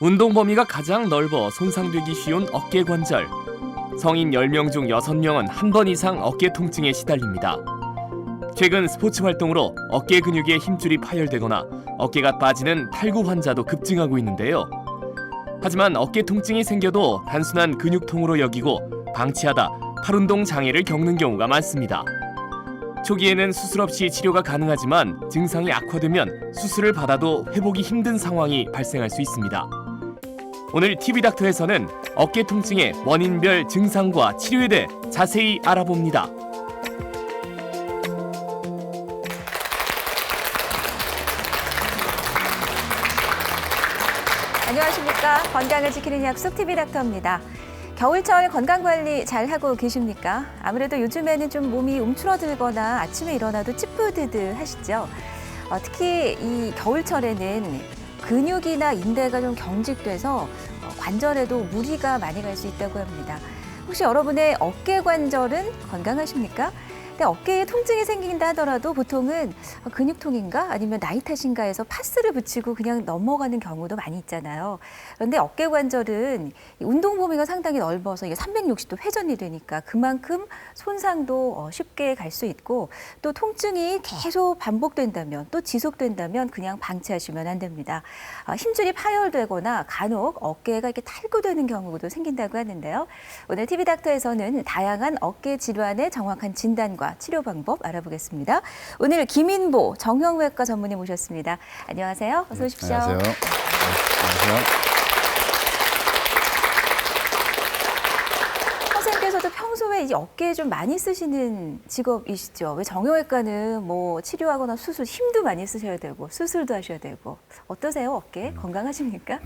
운동 범위가 가장 넓어 손상되기 쉬운 어깨 관절. 성인 10명 중 6명은 한 번 이상 어깨 통증에 시달립니다. 최근 스포츠 활동으로 어깨 근육의 힘줄이 파열되거나 어깨가 빠지는 탈구 환자도 급증하고 있는데요. 하지만 어깨 통증이 생겨도 단순한 근육통으로 여기고 방치하다 팔 운동 장애를 겪는 경우가 많습니다. 초기에는 수술 없이 치료가 가능하지만 증상이 악화되면 수술을 받아도 회복이 힘든 상황이 발생할 수 있습니다. 오늘 TV닥터에서는 어깨 통증의 원인별 증상과 치료에 대해 자세히 알아봅니다. 안녕하십니까. 건강을 지키는 약속 TV닥터입니다. 겨울철 건강관리 잘 하고 계십니까? 아무래도 요즘에는 좀 몸이 움츠러들거나 아침에 일어나도 찌뿌드드 하시죠? 특히 이 겨울철에는 근육이나 인대가 좀 경직돼서 관절에도 무리가 많이 갈 수 있다고 합니다. 혹시 여러분의 어깨 관절은 건강하십니까? 근데 어깨에 통증이 생긴다 하더라도 보통은 근육통인가 아니면 나이 탓인가 해서 파스를 붙이고 그냥 넘어가는 경우도 많이 있잖아요. 그런데 어깨 관절은 운동 범위가 상당히 넓어서 이게 360도 회전이 되니까 그만큼 손상도 쉽게 갈 수 있고 또 통증이 계속 반복된다면 또 지속된다면 그냥 방치하시면 안 됩니다. 힘줄이 파열되거나 간혹 어깨가 이렇게 탈구되는 경우도 생긴다고 하는데요. 오늘 TV닥터에서는 다양한 어깨 질환의 정확한 진단과 치료 방법 알아보겠습니다. 오늘 김인보 정형외과 전문의 모셨습니다. 안녕하세요. 어서 오십시오. 안녕하세요. 안녕하세요. 선생님께서도 평소에 이 어깨에 좀 많이 쓰시는 직업이시죠? 왜 정형외과는 뭐 치료하거나 수술 힘도 많이 쓰셔야 되고 수술도 하셔야 되고 어떠세요? 어깨 건강하십니까?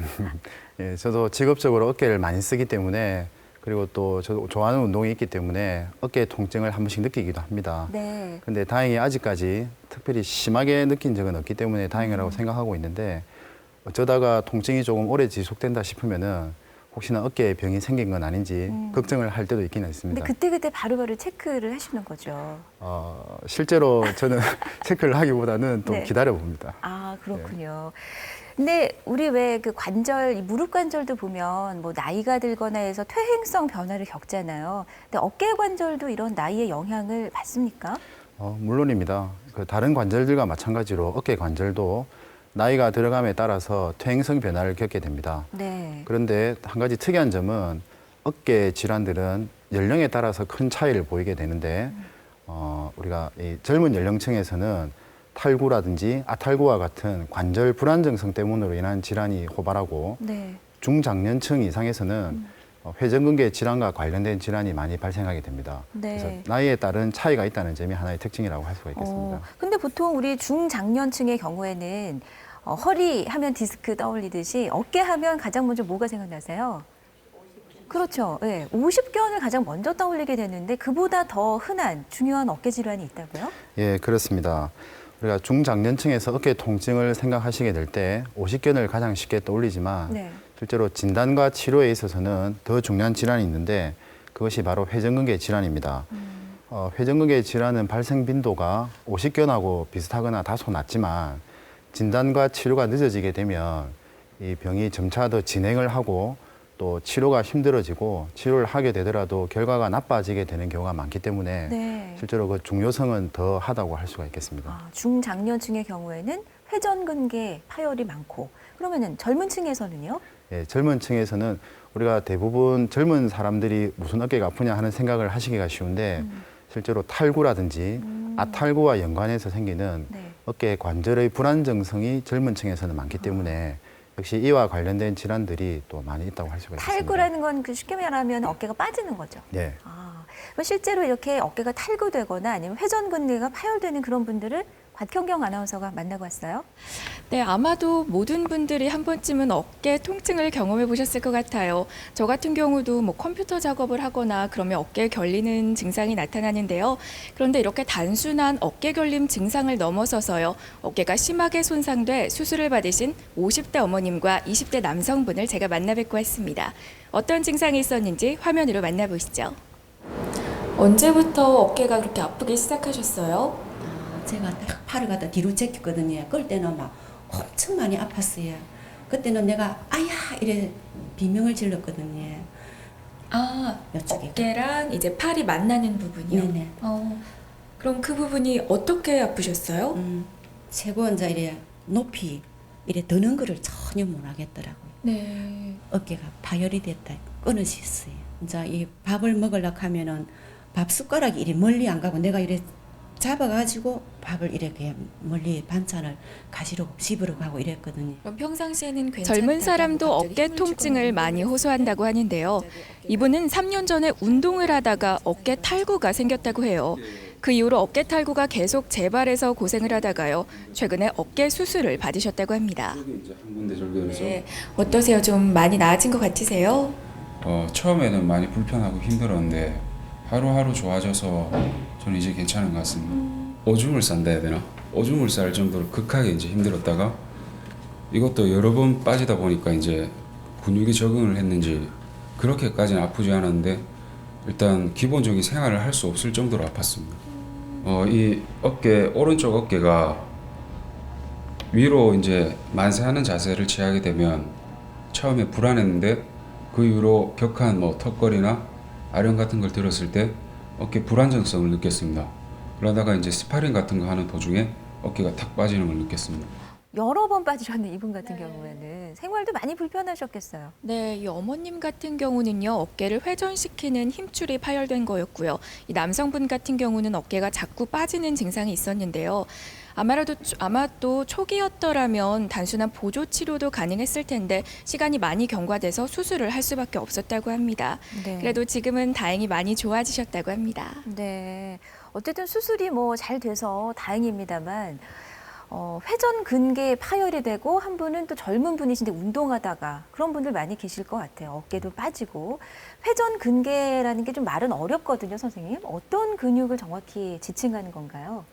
예, 저도 직업적으로 어깨를 많이 쓰기 때문에 그리고 또 저도 좋아하는 운동이 있기 때문에 어깨 통증을 한 번씩 느끼기도 합니다. 네. 근데 다행히 아직까지 특별히 심하게 느낀 적은 없기 때문에 다행이라고 생각하고 있는데 어쩌다가 통증이 조금 오래 지속된다 싶으면은 혹시나 어깨에 병이 생긴 건 아닌지 걱정을 할 때도 있기는 있습니다. 근데 그때그때 바로바로 체크를 하시는 거죠. 실제로 저는 체크를 하기보다는 또 네. 기다려 봅니다. 아, 그렇군요. 근데 우리 왜 그 관절, 이 무릎 관절도 보면 뭐 나이가 들거나 해서 퇴행성 변화를 겪잖아요. 근데 어깨 관절도 이런 나이의 영향을 받습니까? 물론입니다. 그 다른 관절들과 마찬가지로 어깨 관절도 나이가 들어감에 따라서 퇴행성 변화를 겪게 됩니다. 네. 그런데 한 가지 특이한 점은 어깨 질환들은 연령에 따라서 큰 차이를 보이게 되는데 우리가 이 젊은 연령층에서는 탈구라든지 아탈구와 같은 관절 불안정성 때문으로 인한 질환이 호발하고 네. 중장년층 이상에서는 회전근개 질환과 관련된 질환이 많이 발생하게 됩니다. 네. 그래서 나이에 따른 차이가 있다는 점이 하나의 특징이라고 할 수가 있겠습니다. 근데 보통 우리 중장년층의 경우에는 허리 하면 디스크 떠올리듯이 어깨 하면 가장 먼저 뭐가 생각나세요? 그렇죠. 네. 50견을 가장 먼저 떠올리게 되는데 그보다 더 흔한 중요한 어깨 질환이 있다고요? 예, 그렇습니다. 우리가 중장년층에서 어깨 통증을 생각하시게 될 때 50견을 가장 쉽게 떠올리지만 네. 실제로 진단과 치료에 있어서는 더 중요한 질환이 있는데 그것이 바로 회전근개 질환입니다. 회전근개 질환은 발생 빈도가 50견하고 비슷하거나 다소 낮지만 진단과 치료가 늦어지게 되면 이 병이 점차 더 진행을 하고 또 치료가 힘들어지고 치료를 하게 되더라도 결과가 나빠지게 되는 경우가 많기 때문에 네. 실제로 그 중요성은 더 하다고 할 수가 있겠습니다. 중장년층의 경우에는 회전근개 파열이 많고 그러면은 젊은 층에서는요? 예, 젊은 층에서는 우리가 대부분 젊은 사람들이 무슨 어깨가 아프냐 하는 생각을 하시기가 쉬운데 실제로 탈구라든지 아탈구와 연관해서 생기는 네. 어깨 관절의 불안정성이 젊은 층에서는 많기 때문에 역시 이와 관련된 질환들이 또 많이 있다고 할 수가 있습니다. 탈구라는 건 그 쉽게 말하면 어깨가 빠지는 거죠. 네. 그럼 실제로 이렇게 어깨가 탈구되거나 아니면 회전근개가 파열되는 그런 분들을 곽현경 아나운서가 만나고 왔어요. 네, 아마도 모든 분들이 한 번쯤은 어깨 통증을 경험해 보셨을 것 같아요. 저 같은 경우도 뭐 컴퓨터 작업을 하거나 그러면 어깨에 결리는 증상이 나타나는데요. 그런데 이렇게 단순한 어깨 결림 증상을 넘어서서요. 어깨가 심하게 손상돼 수술을 받으신 50대 어머님과 20대 남성분을 제가 만나 뵙고 왔습니다. 어떤 증상이 있었는지 화면으로 만나보시죠. 언제부터 어깨가 그렇게 아프기 시작하셨어요? 제가 딱 팔을 갖다 뒤로 제꼈거든요. 그럴 때는 막 엄청 많이 아팠어요. 그때는 내가 아야 이래 비명을 질렀거든요. 아, 이쪽에. 어깨랑 이제 팔이 만나는 부분이요? 네네. 그럼 그 부분이 어떻게 아프셨어요? 최고 이제 이래 높이 이래 드는 거를 전혀 못 하겠더라고요. 네. 어깨가 파열이 됐다, 끊어졌어요. 이제 이 밥을 먹으려고 하면은 밥 숟가락이 이래 멀리 안 가고 내가 이래 잡아가지고 밥을 이렇게 멀리 반찬을 가지러 집으로 가고 이랬거든요. 그럼 평상시에는 괜찮다고 젊은 사람도 갑자기 어깨 힘을 통증을 주거나 많이 그런 호소한다고 하는데요. 이분은 3년 전에 운동을 하다가 어깨 탈구가 생겼다고 해요. 그 이후로 어깨 탈구가 계속 재발해서 고생을 하다가요. 최근에 어깨 수술을 받으셨다고 합니다. 이제 한 군데 절개해서 네. 어떠세요? 좀 많이 나아진 것 같으세요? 처음에는 많이 불편하고 힘들었는데 하루하루 좋아져서 저는 이제 괜찮은 것 같습니다. 오줌을 싼다 해야 되나? 오줌을 쌀 정도로 극하게 이제 힘들었다가 이것도 여러 번 빠지다 보니까 이제 근육이 적응을 했는지 그렇게까지는 아프지 않았는데 일단 기본적인 생활을 할 수 없을 정도로 아팠습니다. 이 어깨 오른쪽 어깨가 위로 이제 만세하는 자세를 취하게 되면 처음에 불안했는데 그 이후로 격한 뭐 턱걸이나 아령 같은 걸 들었을 때 어깨 불안정성을 느꼈습니다. 그러다가 이제 스파링 같은 거 하는 도중에 어깨가 탁 빠지는 걸 느꼈습니다. 여러 번 빠지셨네, 이분 같은 경우에는. 생활도 많이 불편하셨겠어요. 네, 이 어머님 같은 경우는요, 어깨를 회전시키는 힘줄이 파열된 거였고요. 이 남성분 같은 경우는 어깨가 자꾸 빠지는 증상이 있었는데요. 아마도 초기였더라면 단순한 보조 치료도 가능했을 텐데 시간이 많이 경과돼서 수술을 할 수밖에 없었다고 합니다. 네. 그래도 지금은 다행히 많이 좋아지셨다고 합니다. 네. 어쨌든 수술이 뭐 잘 돼서 다행입니다만, 회전 근개에 파열이 되고 한 분은 또 젊은 분이신데 운동하다가 그런 분들 많이 계실 것 같아요. 어깨도 빠지고. 회전 근개라는 게 좀 말은 어렵거든요, 선생님. 어떤 근육을 정확히 지칭하는 건가요?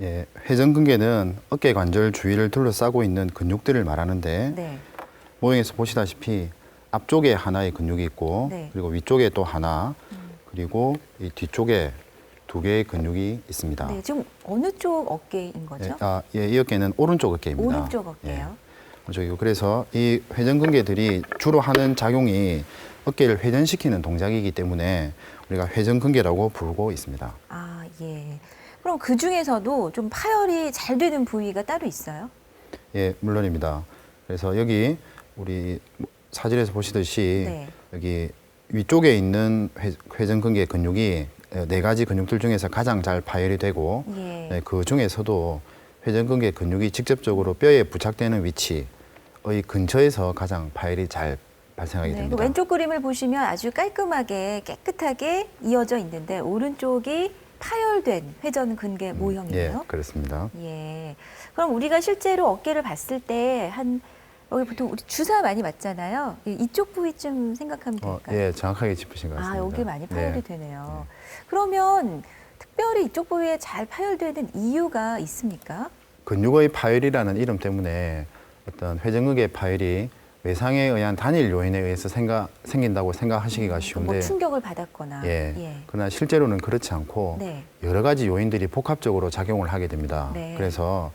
예, 회전근개는 어깨 관절 주위를 둘러싸고 있는 근육들을 말하는데 네. 모형에서 보시다시피 앞쪽에 하나의 근육이 있고 네. 그리고 위쪽에 또 하나 그리고 이 뒤쪽에 두 개의 근육이 있습니다. 네, 지금 어느 쪽 어깨인 거죠? 이 어깨는 오른쪽 어깨입니다. 오른쪽 어깨요. 오른쪽이고 그래서 이 회전근개들이 주로 하는 작용이 어깨를 회전시키는 동작이기 때문에 우리가 회전근개라고 부르고 있습니다. 아, 예. 그럼 그 중에서도 좀 파열이 잘 되는 부위가 따로 있어요? 예, 물론입니다. 그래서 여기 우리 사진에서 보시듯이 네. 여기 위쪽에 있는 회전근개 근육이 네 가지 근육들 중에서 가장 잘 파열이 되고 예. 그 중에서도 회전근개 근육이 직접적으로 뼈에 부착되는 위치의 근처에서 가장 파열이 잘 발생하게 네, 됩니다. 그 왼쪽 그림을 보시면 아주 깔끔하게 깨끗하게 이어져 있는데 오른쪽이 파열된 회전 근개 예, 모형이네요. 그렇습니다. 예. 그럼 우리가 실제로 어깨를 봤을 때 여기 보통 우리 주사 많이 맞잖아요. 이쪽 부위쯤 생각하면 될까요? 예, 정확하게 짚으신 것 같습니다. 아, 여기 많이 파열이 네. 되네요. 그러면 특별히 이쪽 부위에 잘 파열되는 이유가 있습니까? 근육의 파열이라는 이름 때문에 어떤 회전근개 파열이 외상에 의한 단일 요인에 의해서 생긴다고 생각하시기가 뭐 쉬운데 충격을 받았거나. 예. 그러나 실제로는 그렇지 않고 네. 여러 가지 요인들이 복합적으로 작용을 하게 됩니다. 네. 그래서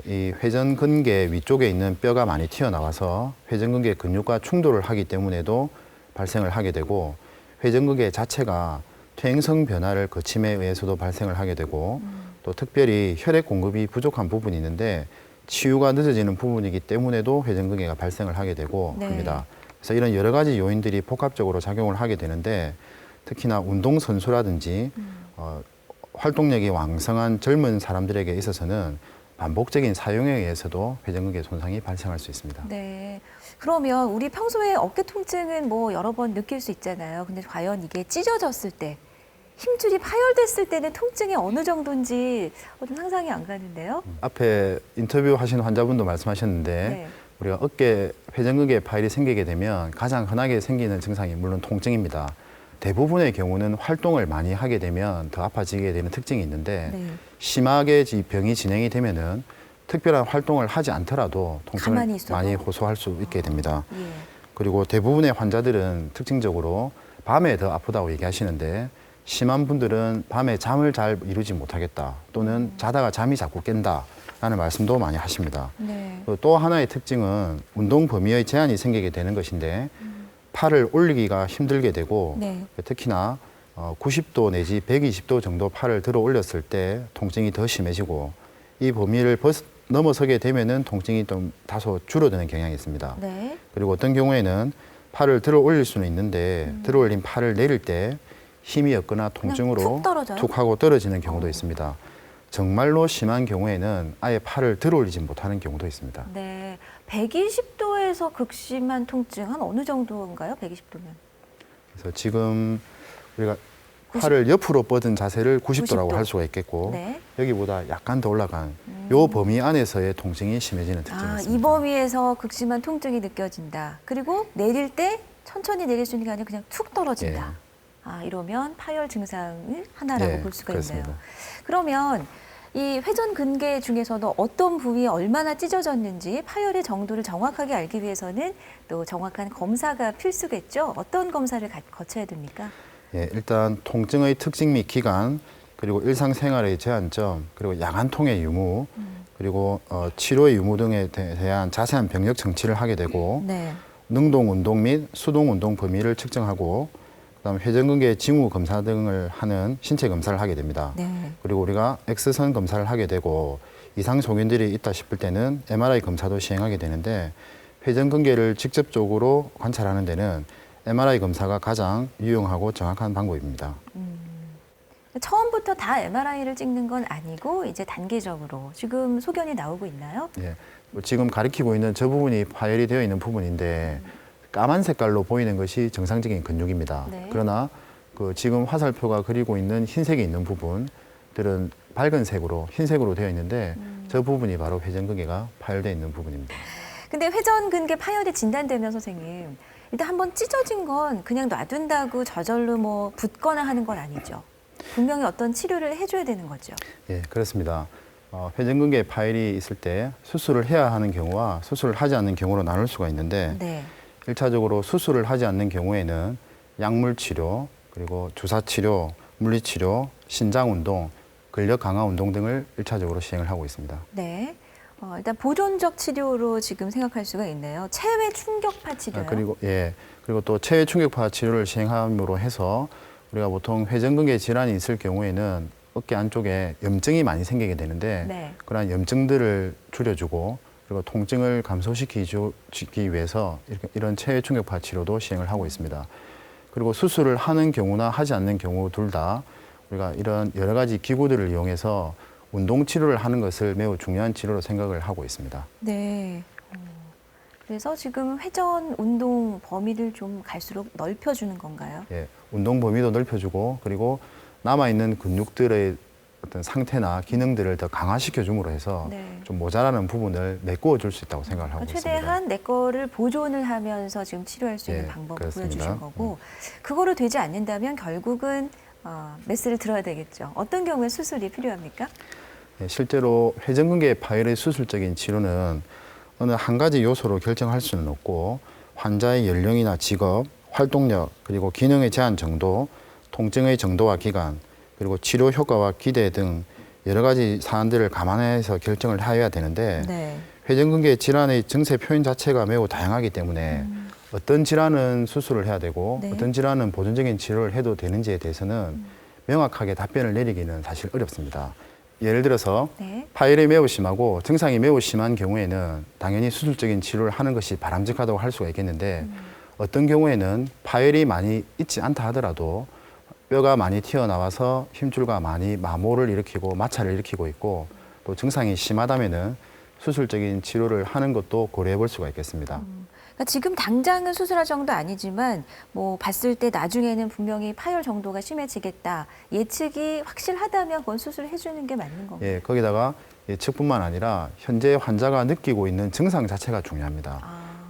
이 회전근개 위쪽에 있는 뼈가 많이 튀어나와서 회전근개 근육과 충돌을 하기 때문에도 발생을 하게 되고 회전근개 자체가 퇴행성 변화를 거침에 의해서도 발생을 하게 되고 또 특별히 혈액 공급이 부족한 부분이 있는데 치유가 늦어지는 부분이기 때문에도 회전근개가 발생을 하게 되고 네. 합니다. 그래서 이런 여러 가지 요인들이 복합적으로 작용을 하게 되는데 특히나 운동선수라든지 활동력이 왕성한 젊은 사람들에게 있어서는 반복적인 사용에 의해서도 회전근개 손상이 발생할 수 있습니다. 네. 그러면 우리 평소에 어깨 통증은 뭐 여러 번 느낄 수 있잖아요. 근데 과연 이게 찢어졌을 때, 힘줄이 파열됐을 때는 통증이 어느 정도인지 좀 상상이 안 가는데요. 앞에 인터뷰하신 환자분도 말씀하셨는데 네. 우리가 어깨 회전근개 파열이 생기게 되면 가장 흔하게 생기는 증상이 물론 통증입니다. 대부분의 경우는 활동을 많이 하게 되면 더 아파지게 되는 특징이 있는데 네. 심하게 병이 진행이 되면은 특별한 활동을 하지 않더라도 가만히 통증을 있어도? 많이 호소할 수 있게 됩니다. 예. 그리고 대부분의 환자들은 특징적으로 밤에 더 아프다고 얘기하시는데 심한 분들은 밤에 잠을 잘 이루지 못하겠다 또는 자다가 잠이 자꾸 깬다 라는 말씀도 많이 하십니다. 네. 또 하나의 특징은 운동 범위의 제한이 생기게 되는 것인데 팔을 올리기가 힘들게 되고 네. 특히나 90도 내지 120도 정도 팔을 들어 올렸을 때 통증이 더 심해지고 이 범위를 넘어서게 되면은 통증이 좀 다소 줄어드는 경향이 있습니다. 네. 그리고 어떤 경우에는 팔을 들어 올릴 수는 있는데 들어 올린 팔을 내릴 때 힘이 없거나 통증으로 툭 떨어져요? 툭 하고 떨어지는 경우도 있습니다. 정말로 심한 경우에는 아예 팔을 들어 올리지 못하는 경우도 있습니다. 네. 120도에서 극심한 통증 한 어느 정도인가요? 120도면? 그래서 지금 우리가 팔을 옆으로 뻗은 자세를 90도라고 90도. 할 수가 있겠고 네. 여기보다 약간 더 올라간 요 범위 안에서의 통증이 심해지는 특징이 아, 있습니다. 이 범위에서 극심한 통증이 느껴진다. 그리고 내릴 때 천천히 내릴 수 있는 게 아니라 그냥 툭 떨어진다. 아, 이러면 파열 증상을 하나라고 예, 볼 수가 그렇습니다. 있네요. 그러면 이 회전 근개 중에서도 어떤 부위에 얼마나 찢어졌는지 파열의 정도를 정확하게 알기 위해서는 또 정확한 검사가 필수겠죠. 어떤 검사를 거쳐야 됩니까? 예, 일단 통증의 특징 및 기간, 그리고 일상생활의 제한점, 그리고 야간통의 유무, 그리고 치료의 유무 등에 대한 자세한 병력 청취를 하게 되고 네. 능동 운동 및 수동 운동 범위를 측정하고 그다음 회전근개 징후 검사 등을 하는 신체 검사를 하게 됩니다. 네. 그리고 우리가 X선 검사를 하게 되고 이상 소견들이 있다 싶을 때는 MRI 검사도 시행하게 되는데 회전근개를 직접적으로 관찰하는 데는 MRI 검사가 가장 유용하고 정확한 방법입니다. 처음부터 다 MRI를 찍는 건 아니고 이제 단계적으로 지금 소견이 나오고 있나요? 예, 지금 가리키고 있는 저 부분이 파열이 되어 있는 부분인데 까만 색깔로 보이는 것이 정상적인 근육입니다. 네. 그러나 그 지금 화살표가 그리고 있는 흰색이 있는 부분들은 밝은 색으로 흰색으로 되어 있는데 저 부분이 바로 회전근개가 파열되어 있는 부분입니다. 근데 회전근개 파열이 진단되면 선생님 일단 한번 찢어진 건 그냥 놔둔다고 저절로 뭐 붓거나 하는 건 아니죠. 분명히 어떤 치료를 해줘야 되는 거죠. 예, 그렇습니다. 회전근개 파열이 있을 때 수술을 해야 하는 경우와 수술을 하지 않는 경우로 나눌 수가 있는데 네. 1차적으로 수술을 하지 않는 경우에는 약물 치료, 그리고 주사 치료, 물리 치료, 신장 운동, 근력 강화 운동 등을 1차적으로 시행을 하고 있습니다. 네. 일단 보존적 치료로 지금 생각할 수가 있네요. 체외 충격파 치료요. 그리고 또 체외 충격파 치료를 시행함으로 해서 우리가 보통 회전근개 질환이 있을 경우에는 어깨 안쪽에 염증이 많이 생기게 되는데 네. 그러한 염증들을 줄여주고 그리고 통증을 감소시키기 위해서 이런 체외 충격파 치료도 시행을 하고 있습니다. 그리고 수술을 하는 경우나 하지 않는 경우 둘 다 우리가 이런 여러 가지 기구들을 이용해서 운동 치료를 하는 것을 매우 중요한 치료로 생각을 하고 있습니다. 네. 그래서 지금 회전 운동 범위를 좀 갈수록 넓혀주는 건가요? 예, 운동 범위도 넓혀주고 그리고 남아있는 근육들의 어떤 상태나 기능들을 더 강화시켜 줌으로 해서 네. 좀 모자라는 부분을 메꾸어 줄 수 있다고 생각을 하고 있습니다. 최대한 내 거를 보존을 하면서 지금 치료할 수 있는 예, 방법을 그렇습니다. 보여주신 거고 그거로 되지 않는다면 결국은 메스를 들어야 되겠죠. 어떤 경우에 수술이 필요합니까? 예, 실제로 회전근개 파열의 수술적인 치료는 어느 한 가지 요소로 결정할 수는 없고 환자의 연령이나 직업, 활동력, 그리고 기능의 제한 정도, 통증의 정도와 기간, 그리고 치료 효과와 기대 등 여러 가지 사안들을 감안해서 결정을 해야 되는데 네. 회전근개 질환의 증세 표현 자체가 매우 다양하기 때문에 어떤 질환은 수술을 해야 되고 네. 어떤 질환은 보존적인 치료를 해도 되는지에 대해서는 명확하게 답변을 내리기는 사실 어렵습니다. 예를 들어서 네. 파열이 매우 심하고 증상이 매우 심한 경우에는 당연히 수술적인 치료를 하는 것이 바람직하다고 할 수가 있겠는데 어떤 경우에는 파열이 많이 있지 않다 하더라도 뼈가 많이 튀어나와서 힘줄과 많이 마모를 일으키고 마찰을 일으키고 있고 또 증상이 심하다면은 수술적인 치료를 하는 것도 고려해 볼 수가 있겠습니다. 그러니까 지금 당장은 수술할 정도 아니지만 뭐 봤을 때 나중에는 분명히 파열 정도가 심해지겠다. 예측이 확실하다면 그건 수술을 해주는 게 맞는 건가요? 예, 거기다가 예측뿐만 아니라 현재 환자가 느끼고 있는 증상 자체가 중요합니다.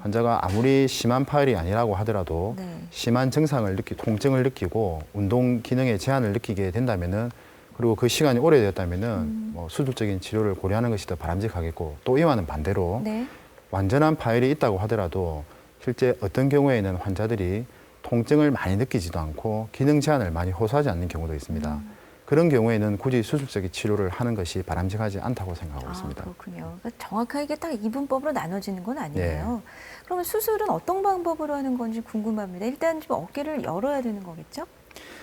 환자가 아무리 심한 파열이 아니라고 하더라도 네. 심한 증상을 통증을 느끼고 운동 기능의 제한을 느끼게 된다면은 그리고 그 시간이 오래되었다면은 뭐 수술적인 치료를 고려하는 것이 더 바람직하겠고 또 이와는 반대로 네. 완전한 파열이 있다고 하더라도 실제 어떤 경우에는 환자들이 통증을 많이 느끼지도 않고 기능 제한을 많이 호소하지 않는 경우도 있습니다. 그런 경우에는 굳이 수술적인 치료를 하는 것이 바람직하지 않다고 생각하고 있습니다. 그렇군요. 그러니까 정확하게 이게 딱 이분법으로 나눠지는 건 아니에요. 그러면 수술은 어떤 방법으로 하는 건지 궁금합니다. 일단 좀 어깨를 열어야 되는 거겠죠?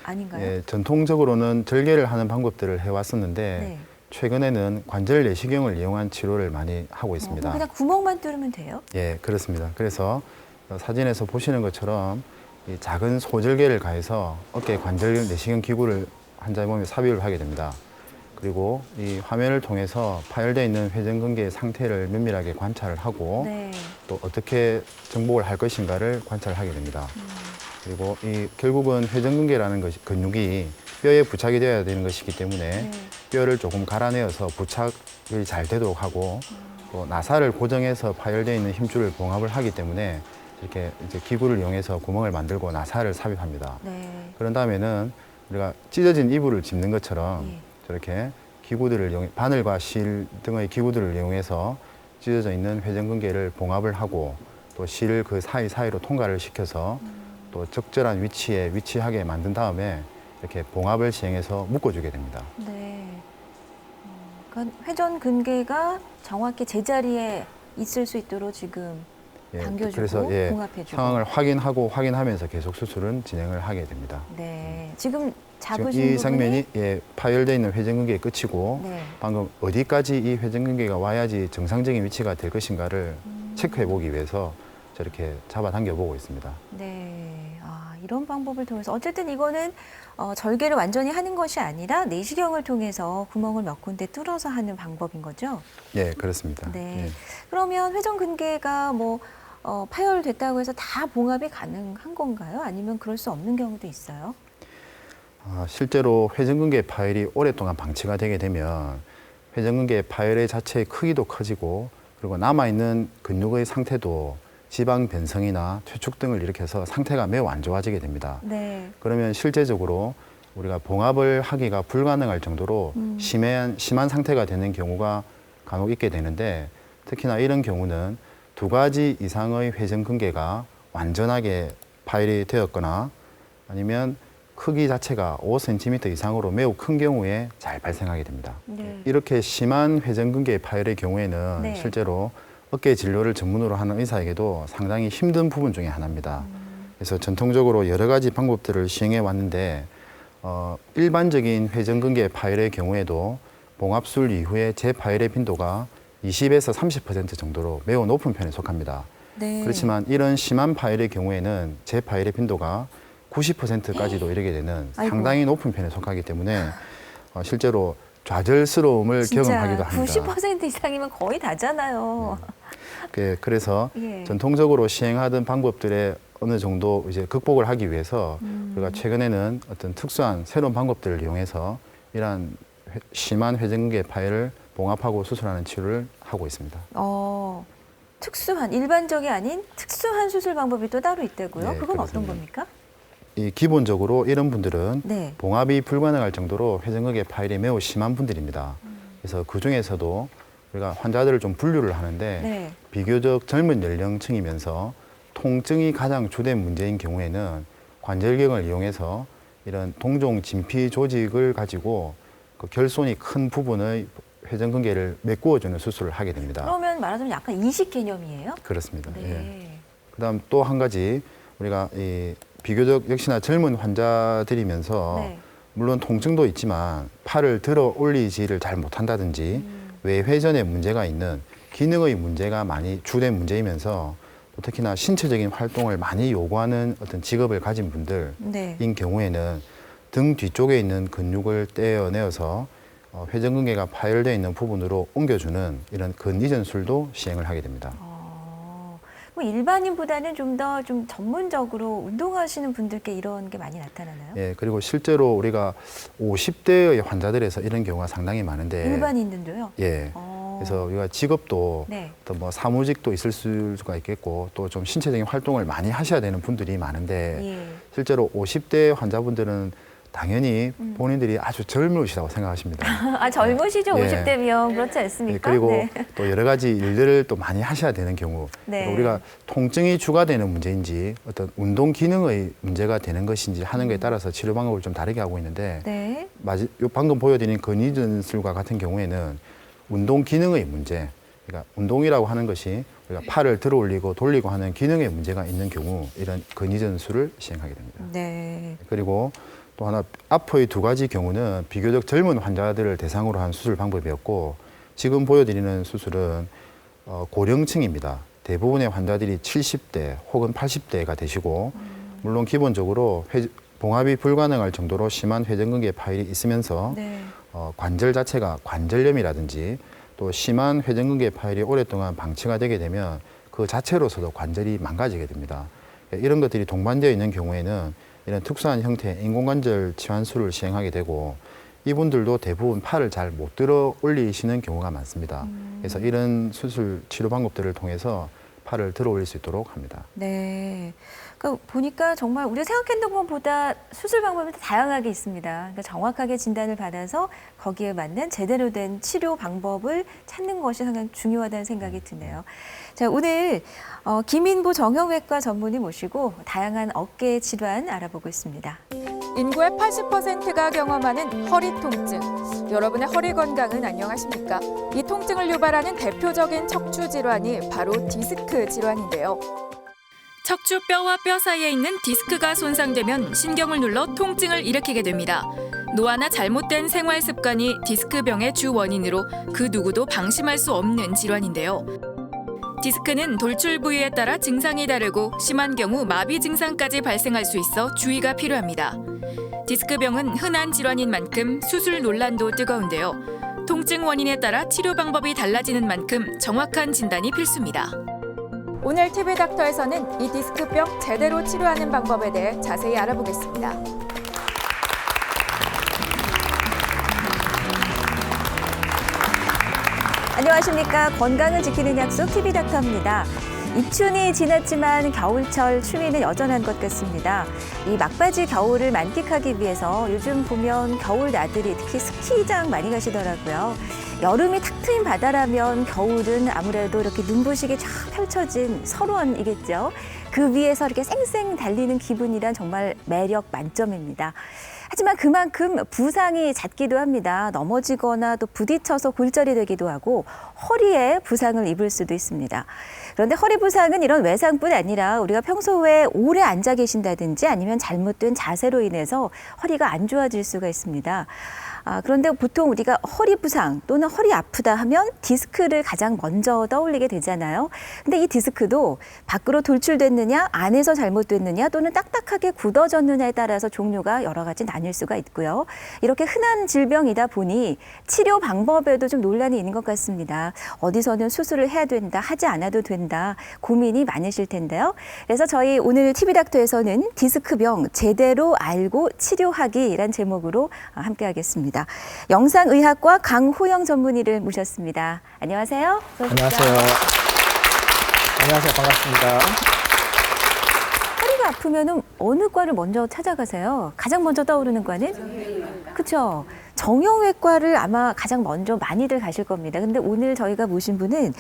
아닌가요? 예, 전통적으로는 절개를 하는 방법들을 해왔었는데 네. 최근에는 관절 내시경을 이용한 치료를 많이 하고 있습니다. 그럼 그냥 구멍만 뚫으면 돼요? 예, 그렇습니다. 그래서 사진에서 보시는 것처럼 이 작은 소절개를 가해서 어깨 관절 내시경 기구를 환자의 몸에 삽입을 하게 됩니다. 그리고 이 화면을 통해서 파열되어 있는 회전근개의 상태를 면밀하게 관찰을 하고 네. 또 어떻게 정복을 할 것인가를 관찰하게 됩니다. 그리고 이 결국은 회전근개라는 것이 근육이 뼈에 부착이 되어야 되는 것이기 때문에 네. 뼈를 조금 갈아내어서 부착이 잘 되도록 하고 또 나사를 고정해서 파열되어 있는 힘줄을 봉합을 하기 때문에 이렇게 이제 기구를 이용해서 구멍을 만들고 나사를 삽입합니다. 네. 그런 다음에는 우리가 찢어진 이불을 짚는 것처럼 예. 저렇게 기구들을 이용해 바늘과 실 등의 기구들을 이용해서 찢어져 있는 회전근개를 봉합을 하고 또 실을 그 사이사이로 통과를 시켜서 또 적절한 위치에 위치하게 만든 다음에 이렇게 봉합을 시행해서 묶어주게 됩니다. 네. 그러니까 회전 근개가 정확히 제자리에 있을 수 있도록 지금 당겨주고 그래서 봉합해주고. 상황을 확인하면서 계속 수술은 진행을 하게 됩니다. 네. 지금 잡으신 지금 이 부분이 장면이 파열되어 있는 회전근개의 끝이고 네. 방금 어디까지 이 회전근개가 와야지 정상적인 위치가 될 것인가를 체크해 보기 위해서 저렇게 잡아당겨 보고 있습니다. 네. 이런 방법을 통해서 어쨌든 이거는 절개를 완전히 하는 것이 아니라 내시경을 통해서 구멍을 몇 군데 뚫어서 하는 방법인 거죠? 예, 그렇습니다. 네. 예. 그러면 회전근개가 뭐 파열됐다고 해서 다 봉합이 가능한 건가요? 아니면 그럴 수 없는 경우도 있어요? 실제로 회전근개 파열이 오랫동안 방치가 되게 되면 회전근개 파열의 자체의 크기도 커지고 그리고 남아있는 근육의 상태도 지방 변성이나 퇴축 등을 일으켜서 상태가 매우 안 좋아지게 됩니다. 네. 그러면 실제적으로 우리가 봉합을 하기가 불가능할 정도로 심한 상태가 되는 경우가 간혹 있게 되는데 특히나 이런 경우는 2가지 이상의 회전근개가 완전하게 파열이 되었거나 아니면 크기 자체가 5cm 이상으로 매우 큰 경우에 잘 발생하게 됩니다. 네. 이렇게 심한 회전근개 파열의 경우에는 네. 실제로 어깨 진료를 전문으로 하는 의사에게도 상당히 힘든 부분 중에 하나입니다. 그래서 전통적으로 여러 가지 방법들을 시행해 왔는데 일반적인 회전근개 파열의 경우에도 봉합술 이후에 재파열의 빈도가 20에서 30% 정도로 매우 높은 편에 속합니다. 네. 그렇지만 이런 심한 파열의 경우에는 재파열의 빈도가 90%까지도 이르게 되는 아이고. 상당히 높은 편에 속하기 때문에 실제로 좌절스러움을 경험하기도 합니다. 90% 이상이면 거의 다잖아요. 그래서 예. 전통적으로 시행하던 방법들에 어느 정도 이제 극복을 하기 위해서 우리가 최근에는 어떤 특수한 새로운 방법들을 이용해서 이러한 심한 회전근개 파열을 봉합하고 수술하는 치료를 하고 있습니다. 특수한 일반적이 아닌 특수한 수술 방법이 또 따로 있다고요? 네, 그건 어떤 그렇습니다. 겁니까? 기본적으로 이런 분들은 네. 봉합이 불가능할 정도로 회전근개 파열이 매우 심한 분들입니다. 그래서 그 중에서도 우리가 환자들을 좀 분류를 하는데 네. 비교적 젊은 연령층이면서 통증이 가장 주된 문제인 경우에는 관절경을 이용해서 이런 동종 진피 조직을 가지고 그 결손이 큰 부분의 회전근개를 메꾸어주는 수술을 하게 됩니다. 그러면 말하자면 약간 이식 개념이에요? 그렇습니다. 예. 네. 그다음 또 한 가지 우리가 이 비교적 역시나 젊은 환자들이면서 네. 물론 통증도 있지만 팔을 들어 올리지를 잘 못한다든지 외회전에 문제가 있는 기능의 문제가 많이 주된 문제이면서 또 특히나 신체적인 활동을 많이 요구하는 어떤 직업을 가진 분들인 네. 경우에는 등 뒤쪽에 있는 근육을 떼어내어서 회전근개가 파열되어 있는 부분으로 옮겨주는 이런 근이전술도 시행을 하게 됩니다. 뭐 일반인보다는 좀 더 좀 전문적으로 운동하시는 분들께 이런 게 많이 나타나나요? 예, 그리고 실제로 우리가 50대의 환자들에서 이런 경우가 상당히 많은데 일반인들도요? 예. 그래서 우리가 직업도 네. 또 뭐 사무직도 있을 수가 있겠고 또 좀 신체적인 활동을 많이 하셔야 되는 분들이 많은데 예. 실제로 50대 환자분들은 당연히 본인들이 아주 젊으시다고 생각하십니다. 아, 젊으시죠? 예. 50대면 그렇지 예, 않습니까? 그리고 네. 또 여러 가지 일들을 또 많이 하셔야 되는 경우 네. 우리가 통증이 주가되는 문제인지 어떤 운동 기능의 문제가 되는 것인지 하는 것에 따라서 치료 방법을 좀 다르게 하고 있는데 네. 방금 보여드린 근위전술과 같은 경우에는 운동 기능의 문제, 그러니까 운동이라고 하는 것이 우리가 팔을 들어 올리고 돌리고 하는 기능의 문제가 있는 경우 이런 근위전술을 시행하게 됩니다. 네. 그리고 또 하나 앞의 두 가지 경우는 비교적 젊은 환자들을 대상으로 한 수술 방법이었고 지금 보여드리는 수술은 고령층입니다. 대부분의 환자들이 70대 혹은 80대가 되시고 물론 기본적으로 봉합이 불가능할 정도로 심한 회전근개 파열이 있으면서 네. 관절 자체가 관절염이라든지 또 심한 회전근개 파열이 오랫동안 방치가 되게 되면 그 자체로서도 관절이 망가지게 됩니다. 이런 것들이 동반되어 있는 경우에는 이런 특수한 형태의 인공관절 치환술을 시행하게 되고 이분들도 대부분 팔을 잘 못 들어 올리시는 경우가 많습니다. 그래서 이런 수술 치료 방법들을 통해서 팔을 들어 올릴 수 있도록 합니다. 네. 그러니까 보니까 정말 우리가 생각했던 것보다 수술 방법이 다양하게 있습니다. 그러니까 정확하게 진단을 받아서 거기에 맞는 제대로 된 치료 방법을 찾는 것이 상당히 중요하다는 생각이 드네요. 자, 오늘 김인보 정형외과 전문의 모시고 다양한 어깨 질환 알아보고 있습니다. 인구의 80%가 경험하는 허리 통증. 여러분의 허리 건강은 안녕하십니까? 이 통증을 유발하는 대표적인 척추 질환이 바로 디스크 질환인데요. 척추 뼈와 뼈 사이에 있는 디스크가 손상되면 신경을 눌러 통증을 일으키게 됩니다. 노화나 잘못된 생활 습관이 디스크병의 주 원인으로 그 누구도 방심할 수 없는 질환인데요. 디스크는 돌출 부위에 따라 증상이 다르고 심한 경우 마비 증상까지 발생할 수 있어 주의가 필요합니다. 디스크병은 흔한 질환인 만큼 수술 논란도 뜨거운데요. 통증 원인에 따라 치료 방법이 달라지는 만큼 정확한 진단이 필수입니다. 오늘 TV 닥터에서는 이 디스크병 제대로 치료하는 방법에 대해 자세히 알아보겠습니다. 안녕하십니까. 건강을 지키는 약속 TV 닥터입니다. 입춘이 지났지만 겨울철 추위는 여전한 것 같습니다. 이 막바지 겨울을 만끽하기 위해서 요즘 보면 겨울 나들이 특히 스키장 많이 가시더라고요. 여름이 탁 트인 바다라면 겨울은 아무래도 이렇게 눈부시게 쫙 펼쳐진 설원이겠죠. 그 위에서 이렇게 쌩쌩 달리는 기분이란 정말 매력 만점입니다. 하지만 그만큼 부상이 잦기도 합니다. 넘어지거나 또 부딪혀서 골절이 되기도 하고 허리에 부상을 입을 수도 있습니다. 그런데 허리 부상은 이런 외상뿐 아니라 우리가 평소에 오래 앉아 계신다든지 아니면 잘못된 자세로 인해서 허리가 안 좋아질 수가 있습니다. 그런데 보통 우리가 허리 부상 또는 허리 아프다 하면 디스크를 가장 먼저 떠올리게 되잖아요. 근데 이 디스크도 밖으로 돌출됐느냐, 안에서 잘못됐느냐 또는 딱딱하게 굳어졌느냐에 따라서 종류가 여러 가지 나뉠 수가 있고요. 이렇게 흔한 질병이다 보니 치료 방법에도 좀 논란이 있는 것 같습니다. 어디서는 수술을 해야 된다, 하지 않아도 된다, 고민이 많으실 텐데요. 그래서 저희 오늘 TV닥터에서는 디스크병 제대로 알고 치료하기란 제목으로 함께하겠습니다. 영상의학과 강호영 전문의를 모셨습니다. 안녕하세요. 안녕하세요. 안녕하세요. 반갑습니다. 허리가 아프면은 어느 과를 먼저 찾아가세요? 가장 먼저 떠오르는 과는? 그렇죠. 정형외과를 아마 가장 먼저 많이들 가실 겁니다. 근데 오늘 저희가 모신 분은